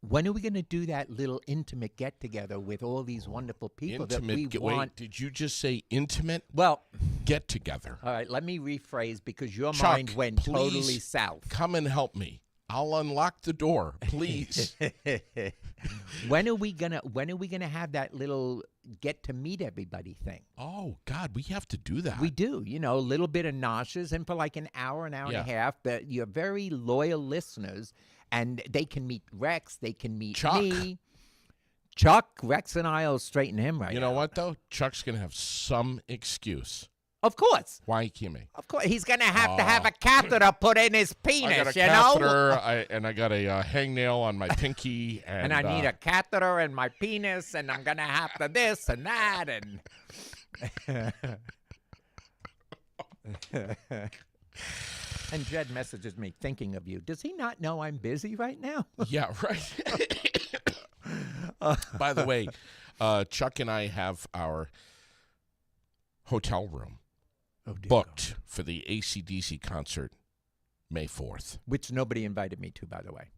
When are we going to do that little intimate get-together with all these wonderful people that we Intimate. want? Wait, did you just say intimate Well, get together? all right, let me rephrase because your Chuck, mind went totally please south. Come and help me. I'll unlock the door, please. When are we gonna have that little get to meet everybody thing? Oh, God, we have to do that. We do, you know, a little bit of noshes, and for like an hour and Yeah. a half. But you're very loyal listeners, and they can meet Rex, they can meet Chuck. me. Chuck, Rex, and I'll straighten him right. You know out. what, though? Chuck's going to have some excuse. Of course, Why he came in. of course, he's gonna have to have Oh. a catheter put in his I penis. got a you know. catheter, and I got a hangnail on my pinky. And I need a catheter in my penis, and I'm gonna have to this and that, and and Jed messages me thinking of you. Does he not know I'm busy right now? Yeah, right. By the way, Chuck and I have our hotel room Oh, dear booked for the AC/DC concert May 4th. Which nobody invited me to, by the way,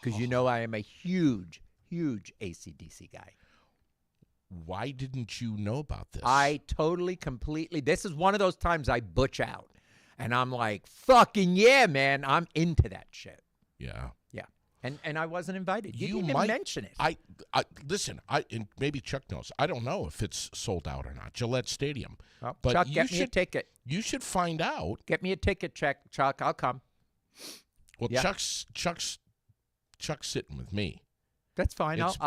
because you know I am a huge, huge AC/DC guy. Why didn't you know about this? I totally, completely. This is one of those times I butch out, and I'm like, "Fucking yeah, man! I'm into that shit." Yeah. Yeah, and I wasn't invited. You, You didn't even might- mention it. I listen. And maybe Chuck knows. I don't know if it's sold out or not. Gillette Stadium. Well, but Chuck, you get me a should- ticket. You should find out. Get me a ticket, Chuck. I'll come. Well, Yeah. Chuck's sitting with me. That's fine. It's-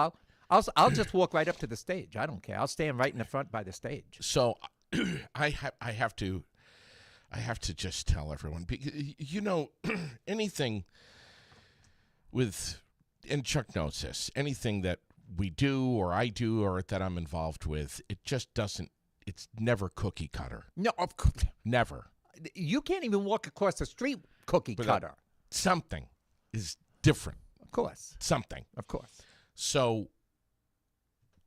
I'll just walk right up to the stage. I don't care. I'll stand right in the front by the stage. So I have to just tell everyone, you know, anything with, and Chuck knows this, anything that we do or I do or that I'm involved with, it just doesn't, it's never cookie cutter. No, of course. Never. You can't even walk across the street cookie But, cutter. Something is different. Of course. Something. Of course. So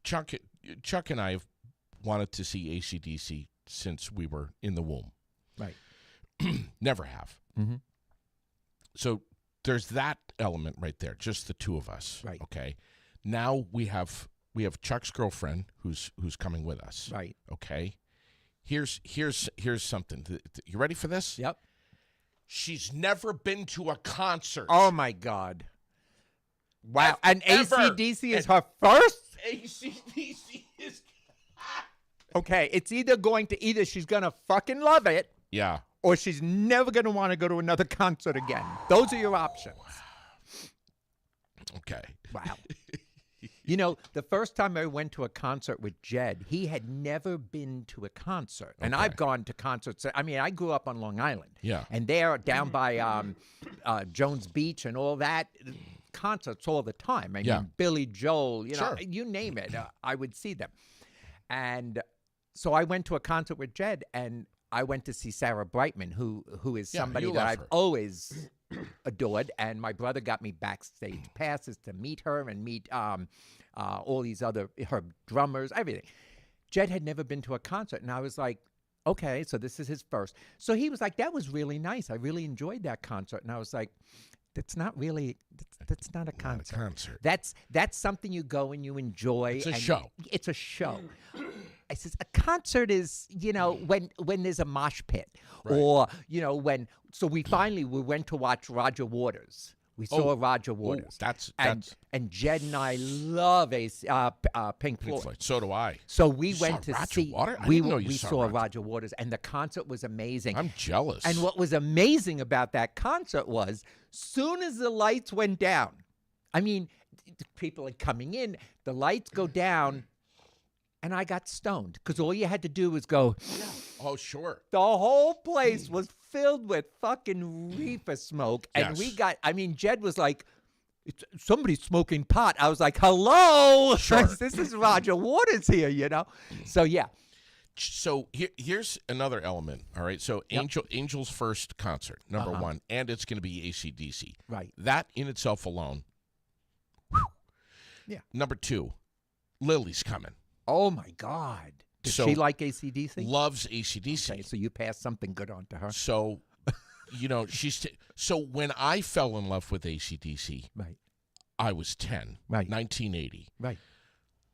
Chuck and I have wanted to see AC/DC since we were in the womb. Right. Never have. Mhm. So there's that element right there, just the two of us. Right. Okay. Now we have Chuck's girlfriend who's coming with us. Right. Okay. Here's something. You ready for this? Yep. She's never been to a concert. Oh, my God. Wow. And Ever. AC/DC is her first? AC/DC is. Okay, it's either she's going to fucking love it Yeah. or she's never going to want to go to another concert again. Those are your options. Okay. Wow. You know, the first time I went to a concert with Jed, he had never been to a concert. And Okay. I've gone to concerts. I mean, I grew up on Long Island. Yeah. And they're down by Jones Beach and all that. Concerts all the time. I Yeah. mean, Billy Joel, you know, Sure. you name it. I would see them. And so I went to a concert with Jed, and I went to see Sarah Brightman, who is Yeah, somebody you that love I've her. always adored. And my brother got me backstage passes to meet her and meet all these other, her drummers, everything. Jed had never been to a concert, and I was like, okay, so this is his first. So he was like, that was really nice. I really enjoyed that concert. And I was like, that's not really, that's not a concert. concert. That's something you go and you enjoy. It's a and show. It's a show. I says a concert is, you know, when there's a mosh pit, Right. or you know So we went to watch Roger Waters. We saw Roger Ooh, Waters. that's And Jed and I love Pink Pink Floyd. Floyd. So do I. So we You went saw to Roger see. Waters? I We didn't know you we saw saw Roger. Roger Waters, and the concert was amazing. I'm jealous. And what was amazing about that concert was, soon as the lights went down, I mean, people are coming in, the lights go down, and I got stoned because all you had to do was go, Oh, sure. The whole place was filled with fucking reefer smoke. And we Yes. got, I mean, Jed was like, somebody's smoking pot. I was like, hello? Sure. This is Roger Waters here, you know? So, yeah. So here's another element. All right. So Angel's first concert, number one, and it's going to be AC/DC. Right. That in itself alone. Whew. Yeah. Number two, Lily's coming. Oh, my God. Does So- she like AC/DC? Loves AC/DC. Okay, so you passed something good on to her. So, so when I fell in love with AC/DC, Right. I was 10. Right. 1980. Right.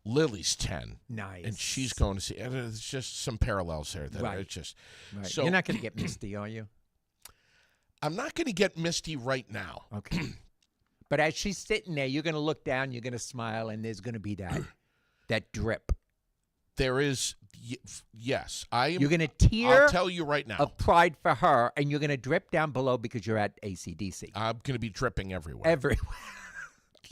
Lily's 10. Nice. And she's going to see. And there's just some parallels there. That Right. It's just. Right. So You're not going to get Misty, are you? I'm not going to get Misty right now. Okay. But as she's sitting there, you're going to look down, you're going to smile, and there's going to be that drip. There is, yes. I am. You're going to tear I'll tell you right now. of pride for her, and you're going to drip down below because you're at AC/DC. I'm going to be dripping everywhere. Everywhere.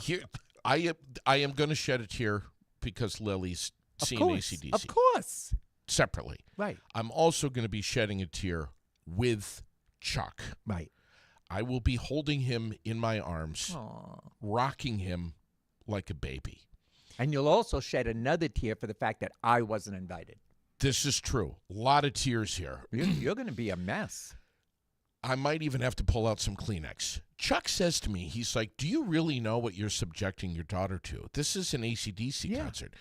Here, I am going to shed a tear because Lily's seen AC/DC Of course. separately. Right. I'm also going to be shedding a tear with Chuck. Right. I will be holding him in my arms, Aw. rocking him like a baby. And you'll also shed another tear for the fact that I wasn't invited. This is true. A lot of tears here. You're going to be a mess. I might even have to pull out some Kleenex. Chuck says to me, he's like, do you really know what you're subjecting your daughter to? This is an AC/DC concert.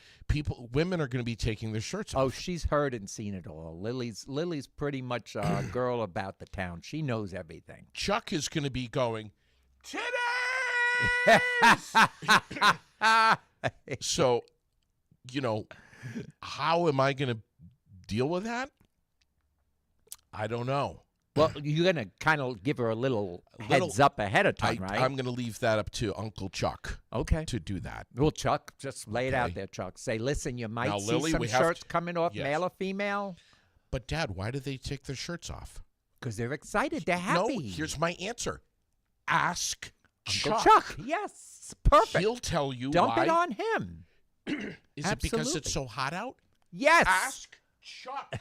Women are going to be taking their shirts Oh, off. she's heard and seen it all. Lily's pretty much a girl about the town. She knows everything. Chuck is going to be going, titties! So, how am I going to deal with that? I don't know. Well, you're going to kind of give her a little heads up ahead of time, right? I'm going to leave that up to Uncle Chuck Okay. to do that. Well, Chuck, just lay it out Okay. there, Chuck. Say, listen, you might Now, see Lily, some we have shirts to- coming off, yes. male or female, But, Dad, why do they take their shirts off? because they're excited. They're happy. No, here's my answer. Ask Uncle Chuck. Chuck. Yes, perfect. He'll tell you Dump why. it on him. Is it because Absolutely. it's so hot out? Yes. Ask Chuck.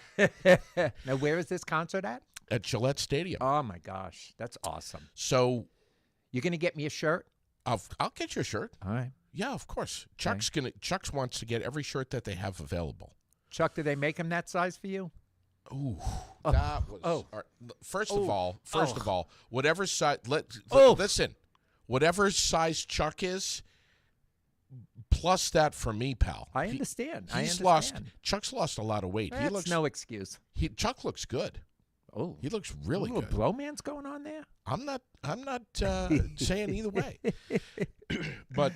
Now, where is this concert at? At Gillette Stadium. Oh, my gosh. That's awesome. So You're going to get me a shirt? I'll get you a shirt. All right. Yeah, of course. Chuck wants to get every shirt that they have available. Chuck, do they make them that size for you? Ooh, that was. Oh. all right. First of all, whatever size. Oh. Listen, whatever size Chuck is, plus that for me, pal. I understand. Chuck's lost a lot of weight. That's no excuse. Chuck looks good. Oh, He looks really a little good. bromance going on there? I'm not saying either way, but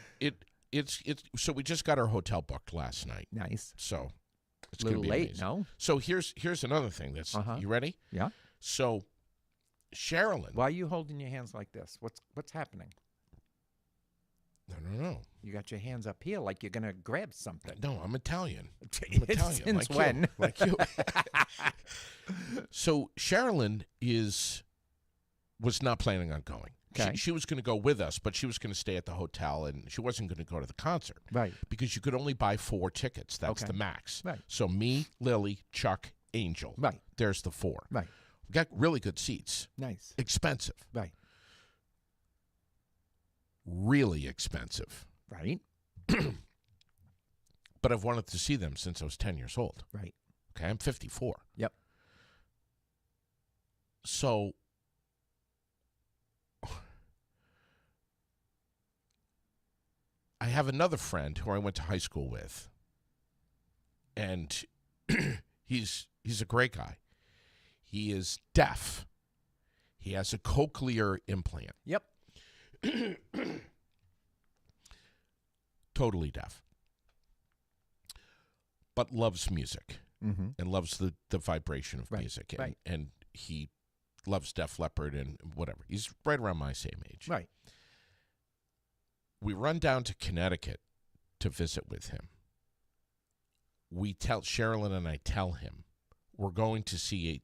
it's so we just got our hotel booked last night, Nice. so it's A gonna little be late, amazing. no? So here's another thing that's you ready? Yeah. So Sherilyn, Why are you holding your hands like this? What's happening? no, You got your hands up here like you're going to grab something. no, I'm Italian. I'm Italian, Since like when? you, like you. So Sherilyn was not planning on going. Okay. She was going to go with us, but she was going to stay at the hotel, and she wasn't going to go to the concert. Right. Because you could only buy 4 tickets. That's Okay. the max. Right. So me, Lily, Chuck, Angel. Right. There's the 4. Right. We got really good seats. Nice. Expensive. Right. Really expensive. Right. But I've wanted to see them since I was 10 years old. Right. Okay, I'm 54. Yep. So I have another friend who I went to high school with, and he's a great guy. He is deaf. He has a cochlear implant. Yep. Totally deaf. But loves music Mm-hmm. and loves the vibration of Right, music. And, right. and he loves Def Leppard and whatever. He's right around my same age. Right. We run down to Connecticut to visit with him. Sherilyn and I tell him we're going to see,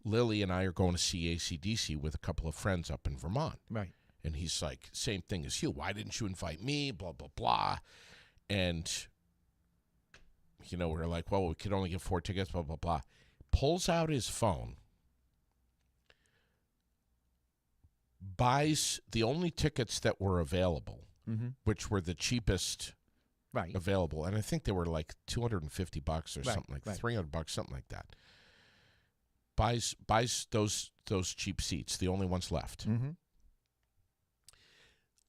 Lily and I are going to see AC/DC with a couple of friends up in Vermont. Right. And he's like, same thing as you. Why didn't you invite me? Blah, blah, blah. And, we're like, well, we could only get 4 tickets, blah, blah, blah. pulls out his phone, buys the only tickets that were available, which were the cheapest Right. available, and I think they were like $250 or Right, something like right. $300, something like that. Buys those cheap seats, the only ones left. Mm-hmm.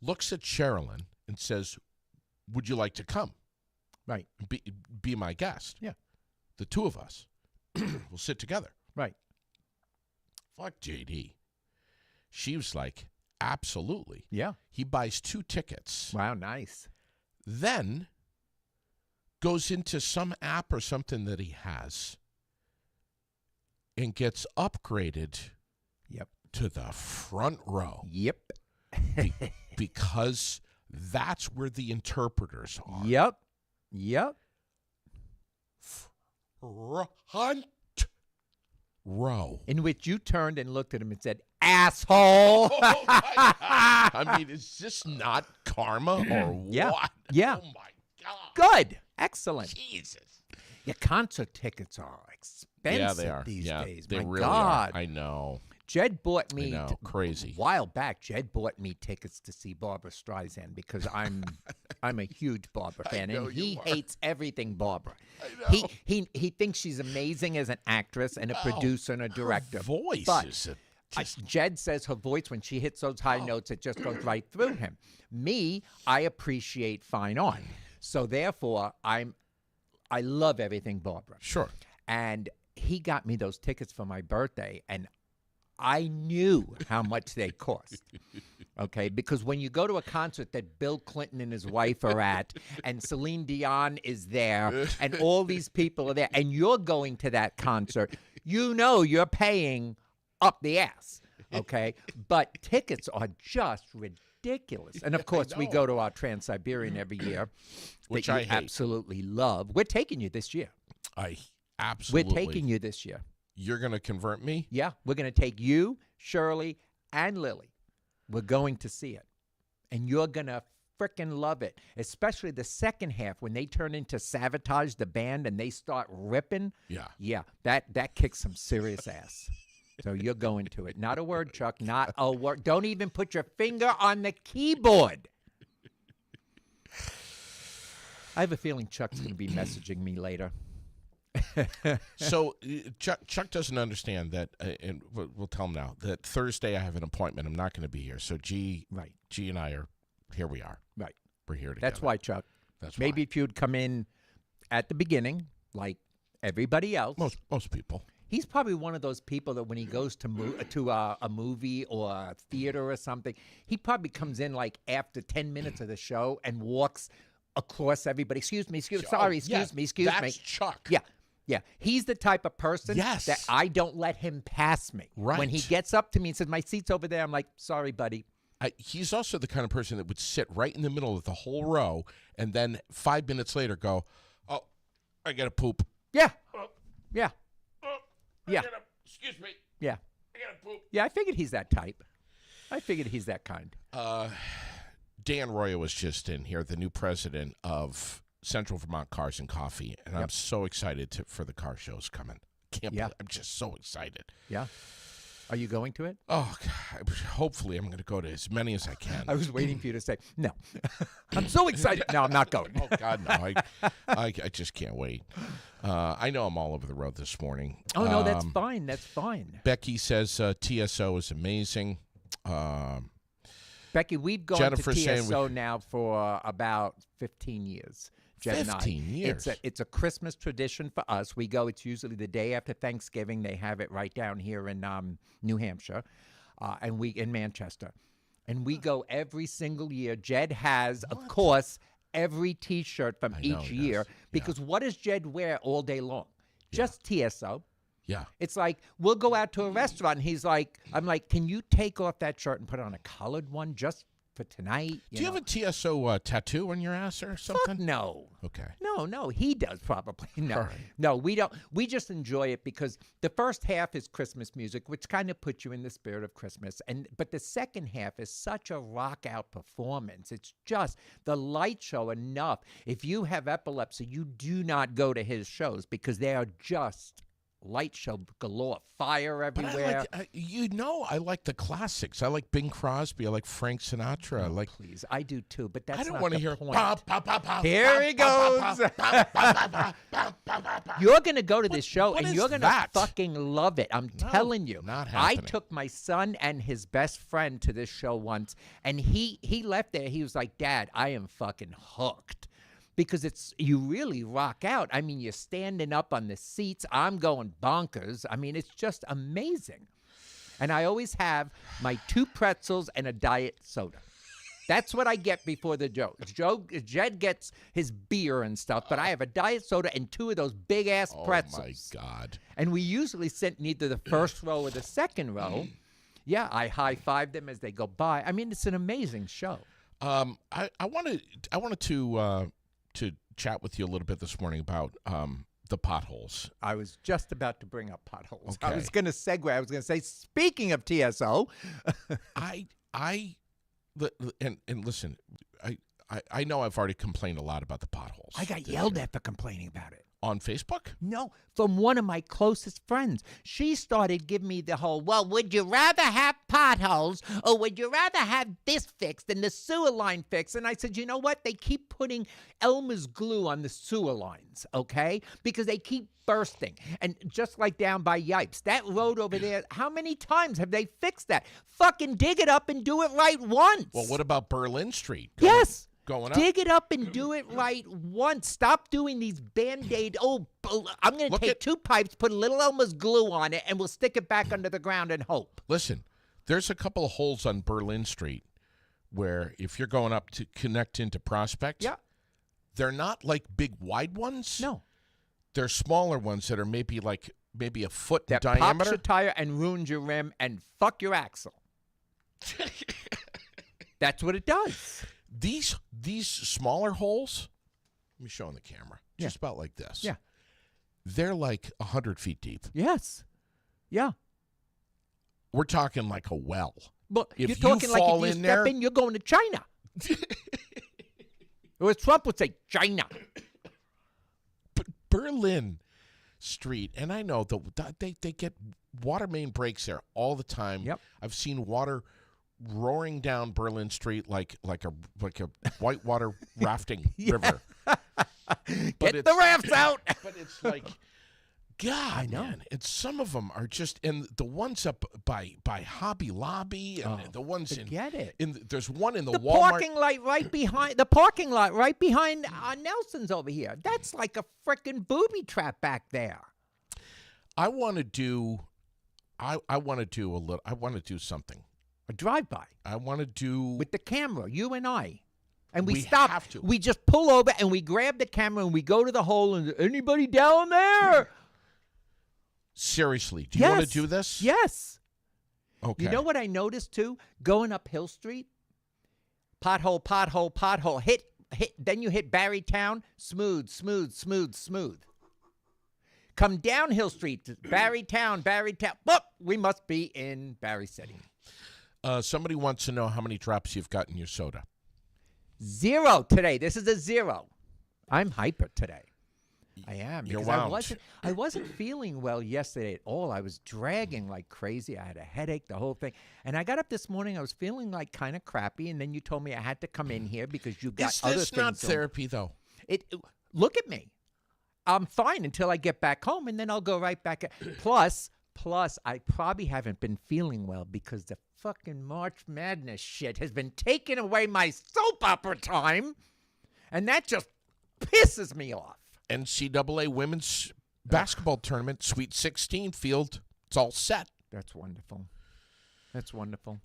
Looks at Sherilyn and says, "Would you like to come? Right. Be my guest. Yeah. The two of us will sit together." Right. Fuck JD. She was like, "Absolutely." Yeah. He buys 2 tickets, Wow. Nice. then goes into some app or something that he has and gets upgraded Yep. to the front row Yep. because that's where the interpreters are. Yep. Yep. Front row. In which you turned and looked at him and said, "Asshole." Oh my God. I mean, is this not karma or Yeah. what? Yeah. Oh my God. Good. Excellent. Jesus. Your concert tickets are expensive Yeah, they are. these yeah, days. they My really God. are. I know. Jed bought I me know. Crazy. a while back. Jed bought me tickets to see Barbara Streisand because I'm a huge Barbara fan, know and you he are. hates everything Barbara. I know. He thinks she's amazing as an actress and a producer and a director. Her voice but is Jed says her voice, when she hits those high notes, it just goes right through him. Me, I appreciate fine art, so therefore I love everything Barbara. sure. And he got me those tickets for my birthday, and I knew how much they cost. Okay, because when you go to a concert that Bill Clinton and his wife are at, and Celine Dion is there, and all these people are there, and you're going to that concert, you know you're paying up the ass. Okay, but tickets are just ridiculous. And of course, we know. go to our Trans-Siberian every year, Which that you I hate. absolutely love. We're taking you this year. I absolutely. We're taking you this year. You're going to convert me? Yeah, we're going to take you, Shirley, and Lily. We're going to see it. And you're going to frickin' love it, especially the second half when they turn into Sabotage the band and they start ripping. Yeah. Yeah, that kicks some serious ass. So you're going to it. Not a word, Chuck. Not a word. Don't even put your finger on the keyboard. I have a feeling Chuck's going to be messaging me later. So Chuck doesn't understand that, and we'll tell him now, that Thursday I have an appointment. I'm not going to be here. So G and I are, here we are. Right. We're here together. That's why, Chuck. That's Maybe why. if you'd come in at the beginning, like everybody else. Most people. He's probably one of those people that when he goes to a movie or a theater or something, he probably comes in like after 10 minutes of the show and walks across everybody. Excuse me, excuse me. That's Chuck. Yeah. He's the type of person Yes. that I don't let him pass me. Right. When he gets up to me and says, "My seat's over there," I'm like, "Sorry, buddy." He's also the kind of person that would sit right in the middle of the whole row and then 5 minutes later go, "Oh, I got to poop." Yeah. Oh, Yeah. oh, Yeah. Excuse me. Yeah. I got to poop. Yeah, I figured he's that type. I figured he's that kind. Dan Roya was just in here, the new president of Central Vermont Cars and Coffee, and I'm so excited for the car shows coming. I'm just so excited. Yeah. Are you going to it? Oh, God. Hopefully I'm going to go to as many as I can. I was waiting for you to say, no. I'm so excited. No, I'm not going. Oh, God, no. I just can't wait. I know I'm all over the road this morning. Oh, no, that's fine. That's fine. Becky says TSO is amazing. Becky, we've gone Jennifer to saying TSO now for about 15 years. Jen and I. 15 years. It's a Christmas tradition for us. We go. It's usually the day after Thanksgiving. They have it right down here in New Hampshire, and we in Manchester, and we go every single year. Jed has, of course, every T-shirt from know each he year does. Yeah. because what does Jed wear all day long? Just TSO. Yeah. It's like we'll go out to a restaurant, and he's like, "I'm like, can you take off that shirt and put on a colored one just for tonight?" Do you have a TSO tattoo on your ass or something? No. Okay. No, he does probably. No, All right. no, we don't. We just enjoy it because the first half is Christmas music, which kind of puts you in the spirit of Christmas, but the second half is such a rock out performance. It's just the light show enough. If you have epilepsy, you do not go to his shows because they are just light show galore, fire But everywhere. I like the classics. I like Bing Crosby. I like Frank Sinatra. I like. Please, I do too, but that's I don't not want to the hear. point. Pop, pop, pop, pop, Here pop, he pop, goes. pop, pop, pop, pop, pop, pop, pop, pop. You're going to go to this show what and is you're going to that? fucking love it. I'm No, telling you. not I happening. took my son and his best friend to this show once, and he left there. He was like, Dad, I am fucking hooked. Because you really rock out. I mean, you're standing up on the seats. I'm going bonkers. I mean, it's just amazing. And I always have my 2 pretzels and a diet soda. That's what I get before the show. Jed gets his beer and stuff, but I have a diet soda and 2 of those big ass pretzels. Oh my God! And we usually sit in either the first row or the second row. Yeah, I high five them as they go by. I mean, it's an amazing show. I wanted to chat with you a little bit this morning about the potholes. I was just about to bring up potholes. I Okay. was going to segue. I was going to say, speaking of TSO, And listen, I know I've already complained a lot about the potholes. I got this yelled year. at for complaining about it. On Facebook. No, from one of my closest friends. She started giving me the whole, well, would you rather have potholes or would you rather have this fixed and the sewer line fixed? And I said, you know what? They keep putting Elmer's glue on the sewer lines, okay? Because they keep bursting. And just like down by Yipes, that road over there, how many times have they fixed that? Fucking dig it up and do it right once. Well, what about Berlin Street? Yes. Going up. Dig it up and do it right once. Stop doing these Band-Aid. Oh, I'm going to Look take at- 2 pipes, put a little Elmer's glue on it, and we'll stick it back under the ground and hope. Listen, there's a couple of holes on Berlin Street where if you're going up to connect into Prospect, Yeah. they're not like big wide ones. No. They're smaller ones that are maybe a foot That diameter. pops your tire and ruins your rim and fuck your axle. That's what it does. These smaller holes, let me show on the camera, Yeah. just about like this. Yeah. They're like 100 feet deep. Yes. Yeah. We're talking like a well. Well, If you're you talking like fall if you in step there- in, you're going to China. Or as Trump would say, China. But Berlin Street, and I know they get water main breaks there all the time. Yep. I've seen water roaring down Berlin Street like a whitewater rafting river. Get the it's- rafts out. But it's like, God, I know. man, it's some of them are just, and the ones up by Hobby Lobby, and the ones Forget it. there's one in the The Walmart. parking lot right behind Nelson's over here. That's like a frickin' booby trap back there. I want to do, I want to do a little. I want to do something. A drive-by I want to do. with the camera, you and I. And we We stop. have to. We just pull over and we grab the camera and we go to the hole and anybody down there? Seriously, do you want to Yes. do this? Yes. Okay. You know what I noticed too? Going up Hill Street, pothole, hit. Then you hit Barrytown, smooth. Come down Hill Street, to Barrytown. Boop, we must be in Barry City. Somebody wants to know how many drops you've got in your soda. 0 today. This is a 0. I'm hyper today. I am. You're Because wound. I wasn't feeling well yesterday at all. I was dragging like crazy. I had a headache, the whole thing. And I got up this morning. I was feeling like kind of crappy. And then you told me I had to come in here because you got Is other this things not going. therapy, though? Look at me. I'm fine until I get back home, and then I'll go right back. Plus, I probably haven't been feeling well because the fucking March Madness shit has been taking away my soap opera time, and that just pisses me off. NCAA women's basketball tournament, Sweet 16 field. It's all set. That's wonderful. That's wonderful.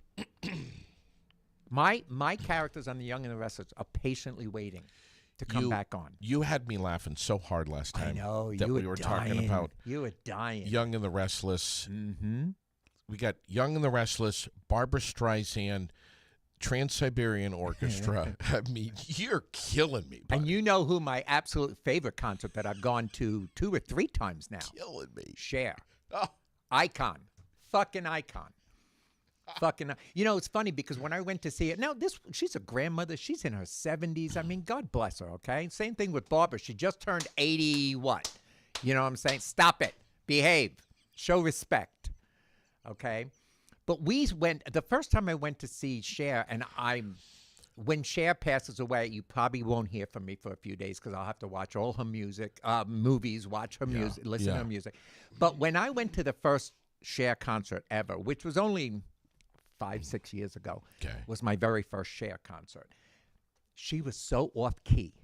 My characters on The Young and the Restless are patiently waiting to come back on. You had me laughing so hard last time. I know. that you we were were dying. talking about You were dying. Young and the Restless. Mm-hmm. We got Young and the Restless, Barbara Streisand, Trans-Siberian Orchestra. I mean, you're killing me, buddy. And you know who my absolute favorite concert that I've gone to 2 or 3 times now? Killing me. Cher. Oh, Icon. Fucking icon. Fucking. You know, it's funny because when I went to see it, now she's a grandmother. She's in her 70s. I mean, God bless her, okay? Same thing with Barbara. She just turned 80 what? You know what I'm saying? Stop it. behave, show respect. Okay? But the first time I went to see Cher, and when Cher passes away, you probably won't hear from me for a few days because I'll have to watch all her movies, watch her music, listen to her music. But when I went to the first Cher concert ever, which was only 5-6 years ago, was my very first Cher concert. She was so off key.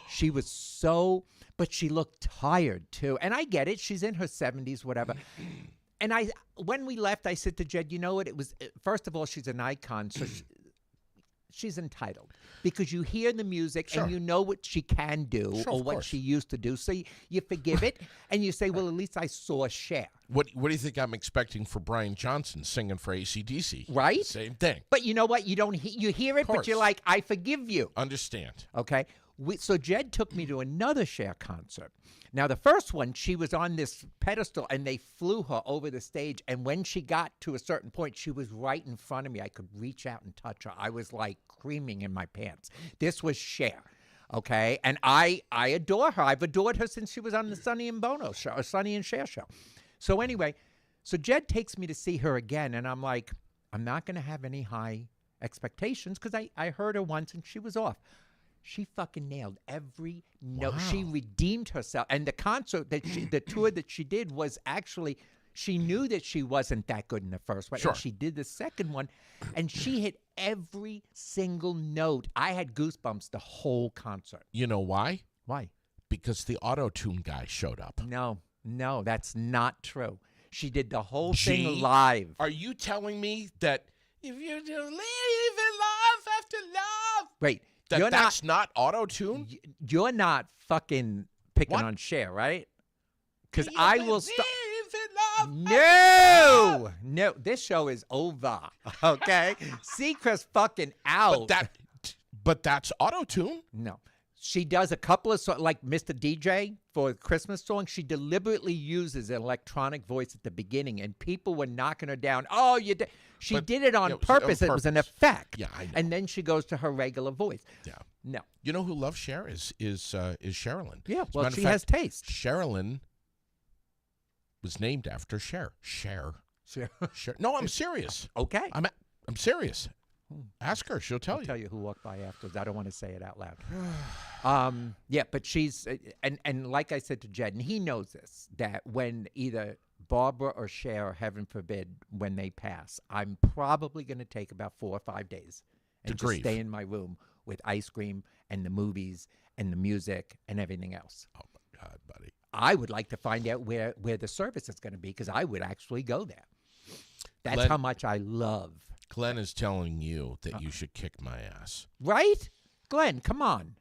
She was but she looked tired too. And I get it. She's in her 70s, whatever. And when we left, I said to Jed, you know what? First of all, she's an icon, so she's entitled because you hear the music and you know what she can do or what she used to do. So you forgive it and you say, well, at least I saw Cher. What do you think I'm expecting for Brian Johnson singing for AC/DC? Right? Same thing. But you know what? You hear it, but you're like, I forgive you. Understand. Okay. So Jed took me to another Cher concert. Now, the first one, she was on this pedestal, and they flew her over the stage. And when she got to a certain point, she was right in front of me. I could reach out and touch her. I was like creaming in my pants. This was Cher, okay? And I adore her. I've adored her since she was on the Sonny and Bono show, or Sonny and Cher show. So anyway, Jed takes me to see her again, and I'm like, I'm not going to have any high expectations because I heard her once, and she was off. She fucking nailed every note. Wow. She redeemed herself. And the concert the tour that she did was actually, she knew that she wasn't that good in the first one. Sure. And she did the second one, and she hit every single note. I had goosebumps the whole concert. You know why? Why? Because the auto-tune guy showed up. No, that's not true. She did the whole thing live. Are you telling me that if you do live in love after love? Wait. That's not auto-tune? You're not fucking picking on Cher, right? Because I will stop. No. This show is over. Okay? Seacrest fucking out. But that's auto-tune? No. She does a couple of songs, like Mr. DJ for a Christmas song. She deliberately uses an electronic voice at the beginning, and people were knocking her down. Oh, you did. She did it on purpose. It was an effect. Yeah, I know. And then she goes to her regular voice. Yeah. No. You know who loves Cher is Sherilyn. Yeah. Well, she has taste. Sherilyn was named after Cher. Cher. No, I'm serious. Okay. I'm serious. Ask her. She'll tell you. I'll tell you who walked by afterwards. I don't want to say it out loud. Yeah, but she's and like I said to Jed, and he knows this, that when either Barbara or Cher, heaven forbid, when they pass, I'm probably going to take about 4 or 5 days and just stay in my room with ice cream and the movies and the music and everything else. Oh my God, buddy! I would like to find out where the service is going to be because I would actually go there. That's how much I love. Glenn is telling you that you should kick my ass. Right? Glenn, come on.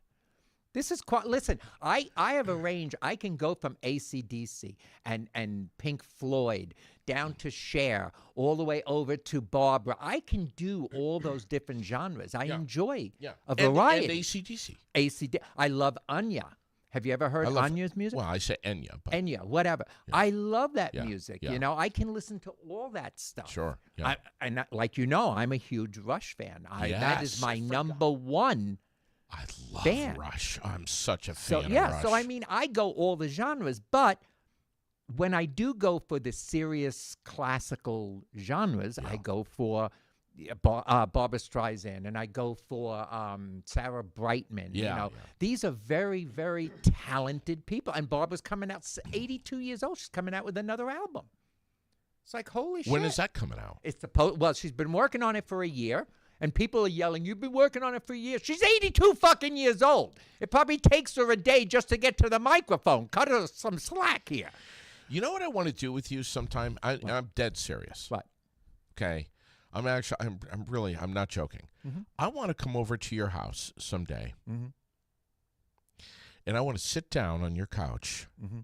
This is quite. Listen, I have a range. I can go from AC/DC and Pink Floyd down to Cher, all the way over to Barbara. I can do all those different genres. I enjoy a variety. And AC/DC. AC/DC. I love Anya. Have you ever heard Anya's music? Well, I say Enya. But Enya, whatever. Yeah. I love that music. Yeah. You know, I can listen to all that stuff. Sure. Yeah. And like you know, I'm a huge Rush fan. That is my number one I love fan. Rush. I'm such a fan of Rush. So I mean, I go all the genres, but when I do go for the serious classical genres, I go for Barbra Streisand, and I go for Sarah Brightman. These are very, very talented people. And Barbara's coming out 82 years old. She's coming out with another album. It's like, holy shit. When is that coming out? It's well, she's been working on it for a year, and people are yelling, "You've been working on it for a year." She's 82 fucking years old. It probably takes her a day just to get to the microphone. Cut her some slack here. You know what I want to do with you sometime? I'm dead serious. What? Okay. I'm not joking. Mm-hmm. I want to come over to your house someday, and I want to sit down on your couch. Mm-hmm.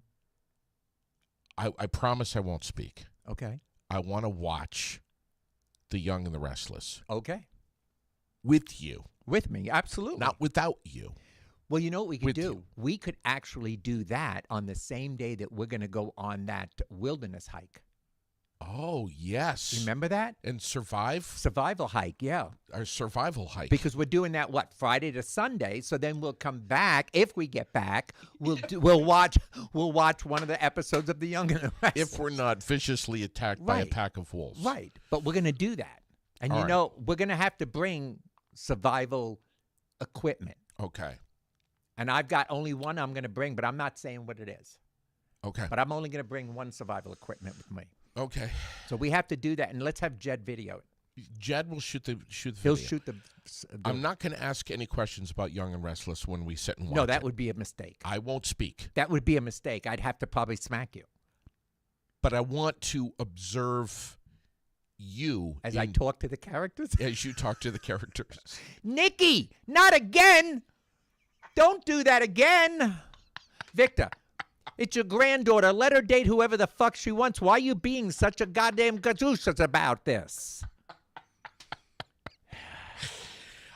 I promise I won't speak. Okay. I want to watch The Young and the Restless. Okay. With you. With me, absolutely. Not without you. Well, you know what we could do? We could actually do that on the same day that we're going to go on that wilderness hike. Oh, yes. Remember that? And survive Survival hike, yeah. our survival hike. Because we're doing that Friday to Sunday. So then we'll come back. If we get back, we'll watch one of the episodes of The Young and the Restless. If we're not viciously attacked by a Right. pack of wolves. Right. But we're going to do that. And All you right. know, we're going to have to bring survival equipment. Okay. And I've got only one I'm going to bring, but I'm not saying what it is. Okay. But I'm only going to bring one survival equipment with me. Okay. So we have to do that, and let's have Jed video it. Jed will shoot the video. He'll shoot the. I'm not going to ask any questions about Young and Restless when we sit and watch No, that it. would be a mistake. I won't speak. That would be a mistake. I'd have to probably smack you But I want to observe you as I talk to the characters. as you talk to the characters. Nikki, not again. Don't do that again. Victor, it's your granddaughter. Let her date whoever the fuck she wants. Why are you being such a goddamn gazooshas about this?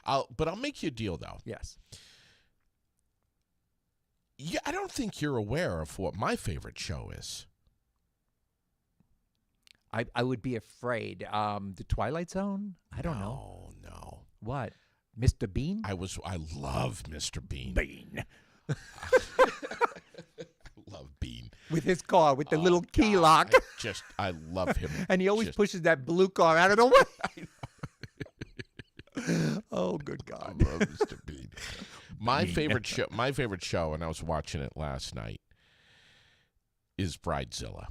But I'll make you a deal, though. Yes. Yeah, I don't think you're aware of what my favorite show is. I would be afraid. The Twilight Zone? I don't know. No. What? Mr. Bean? I love Mr. Bean. Bean. Love Bean. With his car, with the Oh, little key God, lock. I love him. And he always Just- pushes that blue car out of the way. Oh, good I God. love Mr. Bean. My favorite show, and I was watching it last night, is Bridezilla.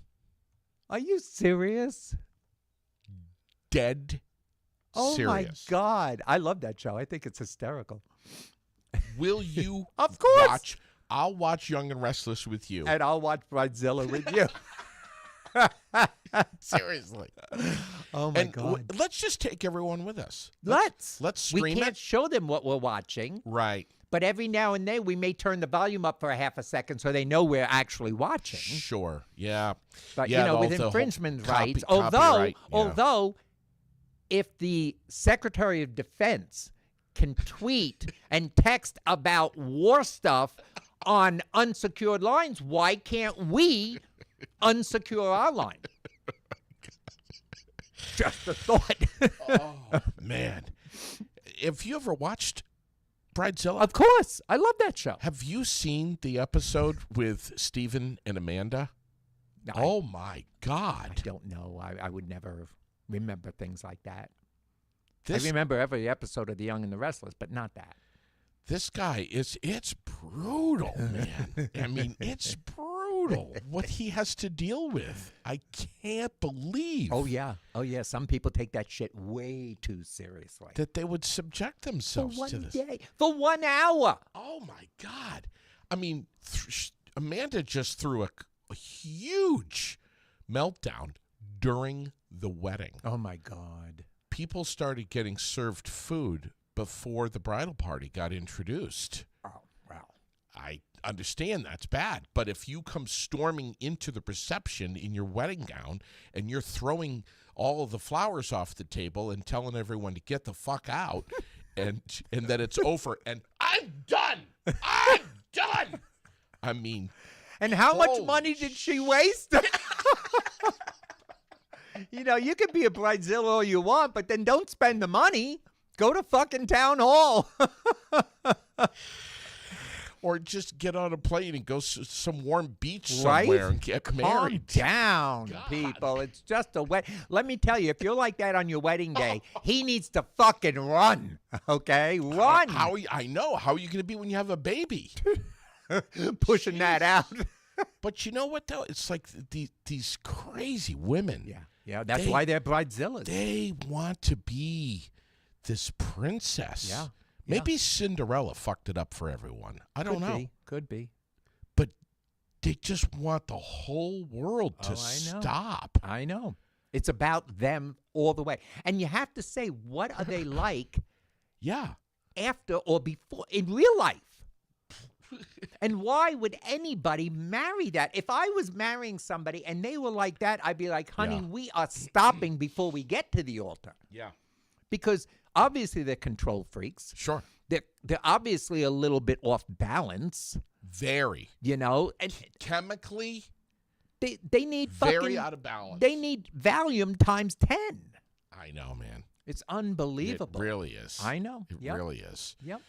Are you serious? Dead Oh, serious. my God. I love that show. I think it's hysterical. Will you Of course. watch? I'll watch Young and Restless with you. And I'll watch Bridezilla with you. Seriously. Oh, my And God. let's just take everyone with us. Let's stream We can't it. show them what we're watching, Right. but every now and then we may turn the volume up for a half a second so they know we're actually watching. Sure. Yeah. But Yeah, with the whole infringement copy- rights, copyright, yeah. although if the Secretary of Defense can tweet and text about war stuff on unsecured lines, why can't we unsecure our line? Just a thought. Oh, man. Have you ever watched Bridezilla? Of course. I love that show. Have you seen the episode with Stephen and Amanda? No, Oh, my I God. don't know. I would never remember things like that. This I remember every episode of The Young and the Restless, but not that. This guy it's brutal, man. I mean, it's brutal what he has to deal with. I can't believe Oh, yeah. Some people take that shit way too seriously. that they would subject For themselves one to this. day. For 1 hour. Oh my God. I mean, Amanda just threw a huge meltdown during the wedding. Oh, my God. People started getting served food before the bridal party got introduced. Oh, wow. I understand that's bad, but if you come storming into the reception in your wedding gown and you're throwing all of the flowers off the table and telling everyone to get the fuck out and that it's over and I'm done. I'm done. I mean, And how much Holy money did she waste? You can be a bridezilla all you want, but then don't spend the money. Go to fucking town hall. or just get on a plane and go some warm beach Right? somewhere and get Calm married. down, God. people. It's just a wed. Let me tell you, if you're like that on your wedding day, he needs to fucking run. Okay, run. How are you, I know. How are you going to be when you have a baby? Pushing that out. But you know what, though? It's like these crazy women. Yeah. That's They- why they're bridezillas. They want to be this princess. Yeah, Maybe Cinderella fucked it up for everyone. I don't know. Could be. But they just want the whole world to Oh, I know. stop. I know. It's about them all the way. And you have to say, what are they like Yeah. after or before in real life? And why would anybody marry that? If I was marrying somebody and they were like that, I'd be like, honey, Yeah. we are stopping before we get to the altar. Yeah. Because obviously they're control freaks. Sure. They're obviously a little bit off balance, Very. And Chemically, They need Very fucking. out of balance. They need Valium times 10. I know, man. It's unbelievable. It really is. I know. It Yep. really is. Yep.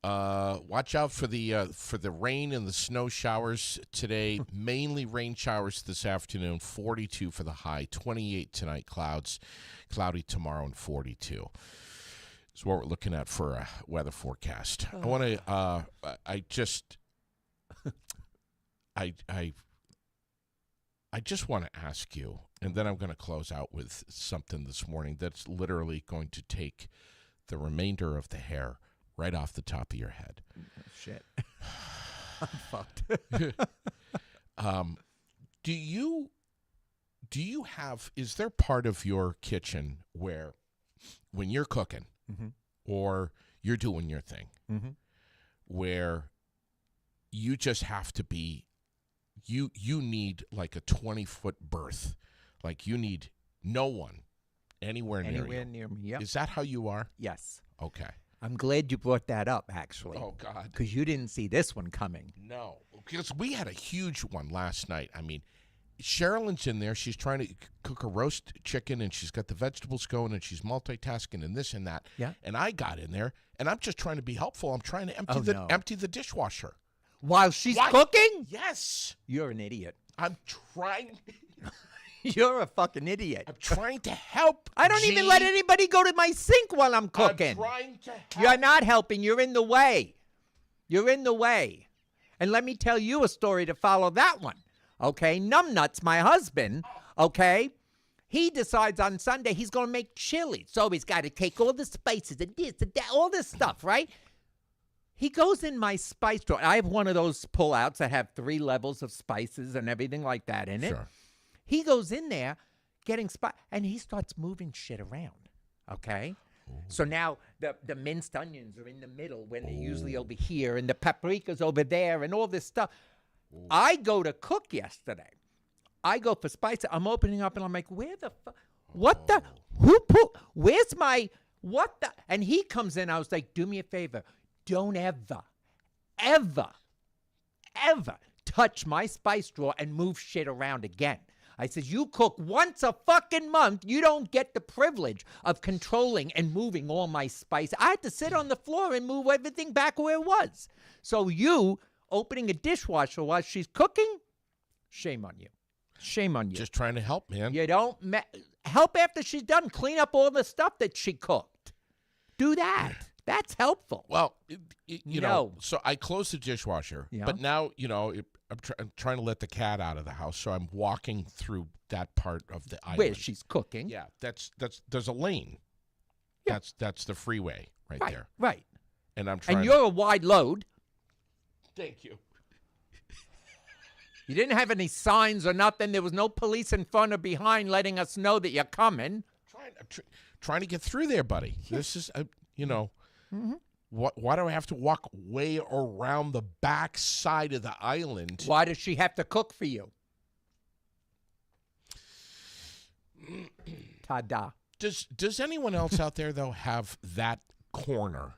Watch out for the rain and the snow showers today. Mainly rain showers this afternoon. 42 for the high. 28 tonight. Cloudy tomorrow, and 42. Is what we're looking at for a weather forecast. I want to. I just want to ask you, and then I'm going to close out with something this morning that's literally going to take the remainder of the hair right off the top of your head. Shit. I'm fucked. Do you have, is there part of your kitchen where when you're cooking or you're doing your thing where you just have to be, you need like a 20-foot berth, like you need no one anywhere near you? Anywhere near me, yep. Is that how you are? Yes. Okay. I'm glad you brought that up, actually. Oh, God. Because you didn't see this one coming. No, because we had a huge one last night. I mean, Sherilyn's in there. She's trying to cook a roast chicken, and she's got the vegetables going, and she's multitasking and this and that. Yeah. And I got in there, and I'm just trying to be helpful. I'm trying to empty the dishwasher. While she's Why? cooking? Yes. You're an idiot. I'm trying. You're a fucking idiot. I'm trying to help. I don't even let anybody go to my sink while I'm cooking. I'm trying to help. You're not helping. You're in the way. You're in the way. And let me tell you a story to follow that one. Okay? Numbnuts, my husband, okay? He decides on Sunday he's going to make chili. So he's got to take all the spices and this and that, all this stuff, right? He goes in my spice drawer. I have one of those pullouts that have 3 levels of spices and everything like that in it. Sure. He goes in there getting and he starts moving shit around, okay? So now the minced onions are in the middle when they're usually over here, and the paprika's over there, and all this stuff. I go to cook yesterday. I go for spice. I'm opening up, and I'm like, where the fuck? What the? Who put? Where's my? What the? And he comes in. I was like, do me a favor. Don't ever touch my spice drawer and move shit around again. I said, you cook once a fucking month. You don't get the privilege of controlling and moving all my spice. I had to sit on the floor and move everything back where it was. So you opening a dishwasher while she's cooking, shame on you. Shame on you. Just trying to help, man. You don't help after she's done. Clean up all the stuff that she cooked. Do that. That's helpful. Well, you know, so I closed the dishwasher, Yeah. but now, you know, I'm trying to let the cat out of the house, so I'm walking through that part of the island. Where she's cooking. Yeah, there's a lane. Yeah. That's the freeway right there. Right. And I'm trying. And you're a wide load. Thank you. You didn't have any signs or nothing. There was no police in front or behind letting us know that you're coming. Trying to get through there, buddy. This is, you know, why do I have to walk way around the back side of the island? Why does she have to cook for you? Ta-da. Does anyone else out there, though, have that corner?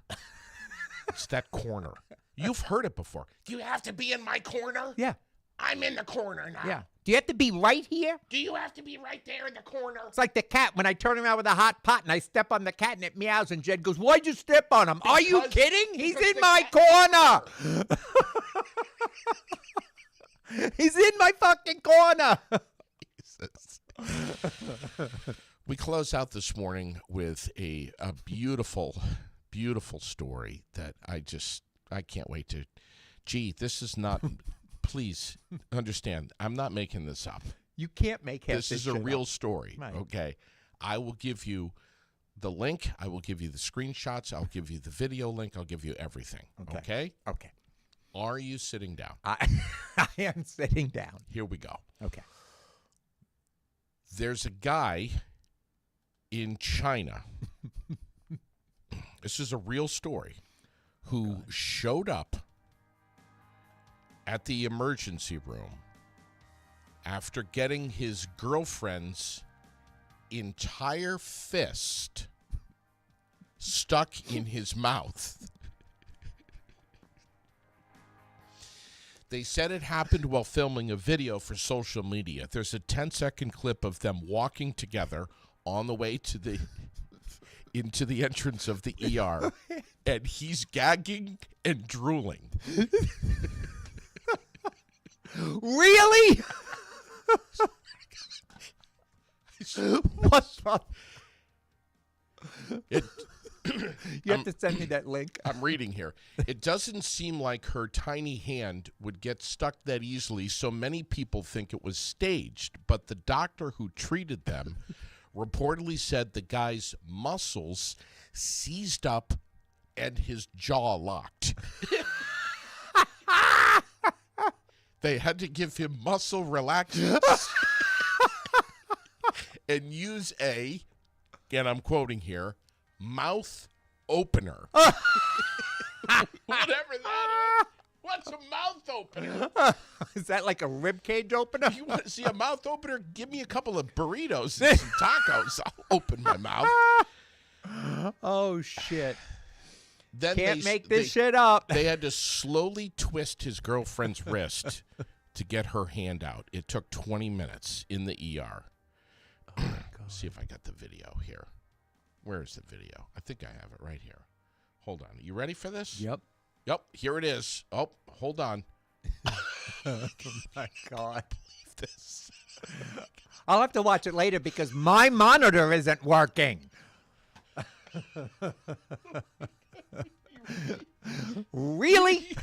It's that corner. You've heard it before. Do you have to be in my corner? Yeah. I'm in the corner now. Yeah. Do you have to be right here? Do you have to be right there in the corner? It's like the cat when I turn around with a hot pot and I step on the cat and it meows and Jed goes, why'd you step on him? Are you kidding? He's in my corner. He's in my fucking corner. Jesus. We close out this morning with a beautiful, beautiful story that I can't wait to. Gee, this is not. Please understand, I'm not making this up. You can't make half this is a shit real up. story. Right. Okay, I will give you the link. I will give you the screenshots. I'll give you the video link. I'll give you everything. Okay. Okay. Are you sitting down? I am sitting down. Here we go. Okay. There's a guy in China. This is a real story. Who showed up at the emergency room after getting his girlfriend's entire fist stuck in his mouth. They said it happened while filming a video for social media. There's a 10-second clip of them walking together on the way to the into the entrance of the ER, and he's gagging and drooling. Really? What the? It, You have to send me that link. I'm reading here. It doesn't seem like her tiny hand would get stuck that easily, so many people think it was staged. But the doctor who treated them reportedly said the guy's muscles seized up and his jaw locked. They had to give him muscle relaxants and use a, and I'm quoting here, mouth opener. Whatever that is. What's a mouth opener? Is that like a rib cage opener? You want to see a mouth opener? Give me a couple of burritos and some tacos. I'll open my mouth. Oh, shit. Then Can't make this shit up. They had to slowly twist his girlfriend's wrist to get her hand out. It took 20 minutes in the ER. Oh, my God. Let's see if I got the video here. Where is the video? I think I have it right here. Hold on. You ready for this? Yep. Yep, here it is. Oh, hold on. Oh, my God. This. I'll have to watch it later because my monitor isn't working. Really?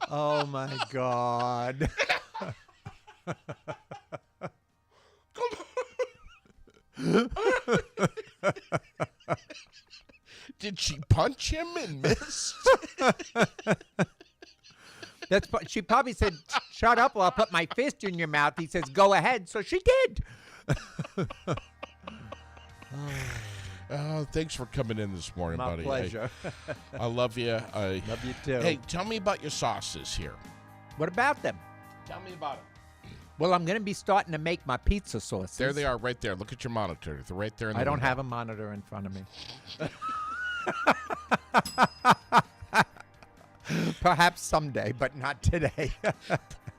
Oh, my God. Did she punch him and miss? She probably said, "Shut up, or I'll put my fist in your mouth." He says, "Go ahead." So she did. Oh, thanks for coming in this morning, My buddy. pleasure. I love you. Love you too. Hey, tell me about your sauces here. What about them? Tell me about them. Well, I'm going to be starting to make my pizza sauces. There they are, right there. Look at your monitor. They're right there. In the I don't window. have a monitor in front of me. Perhaps someday, but not today.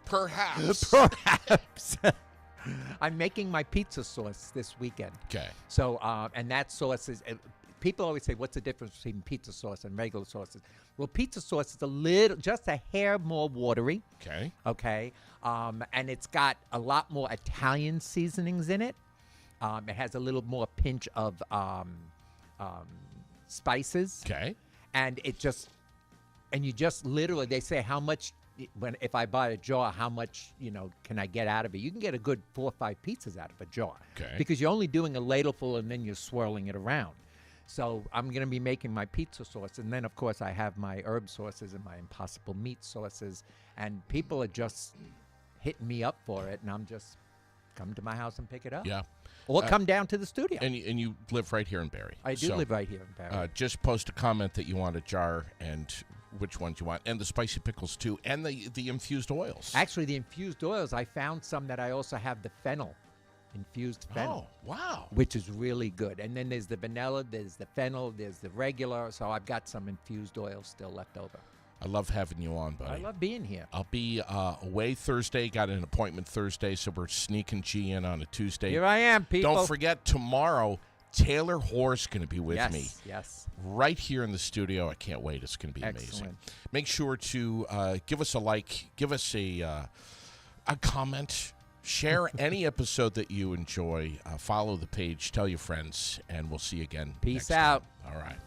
Perhaps. Perhaps. I'm making my pizza sauce this weekend. Okay. So, and that sauce is, people always say, what's the difference between pizza sauce and regular sauces? Well, pizza sauce is just a hair more watery. Okay. Okay. And it's got a lot more Italian seasonings in it. It has a little more pinch of spices. Okay. And you just literally, they say how much, if I buy a jar, how much, can I get out of it? You can get a good 4 or 5 pizzas out of a jar. Okay. Because you're only doing a ladleful and then you're swirling it around. So I'm going to be making my pizza sauce. And then, of course, I have my herb sauces and my Impossible meat sauces. And people are just hitting me up for it. And I'm just come to my house and pick it up. Yeah. Or come down to the studio. And you live right here in Barrie. I do live right here in Barrie. Just post a comment that you want a jar and which ones you want, and the spicy pickles too, and the infused oils. Actually, the infused oils, I found some that I also have the fennel, infused fennel. Oh, wow. Which is really good. And then there's the vanilla, there's the fennel, there's the regular. So I've got some infused oils still left over. I love having you on, buddy. I love being here. I'll be away Thursday. Got an appointment Thursday, so we're sneaking G in on a Tuesday. Here I am, people. Don't forget, tomorrow, Taylor Hoare's going to be with me. Yes. Right here in the studio. I can't wait. It's going to be amazing. Excellent. Make sure to give us a like, give us a comment, share any episode that you enjoy, follow the page, tell your friends, and we'll see you again. Peace next time. out. All right.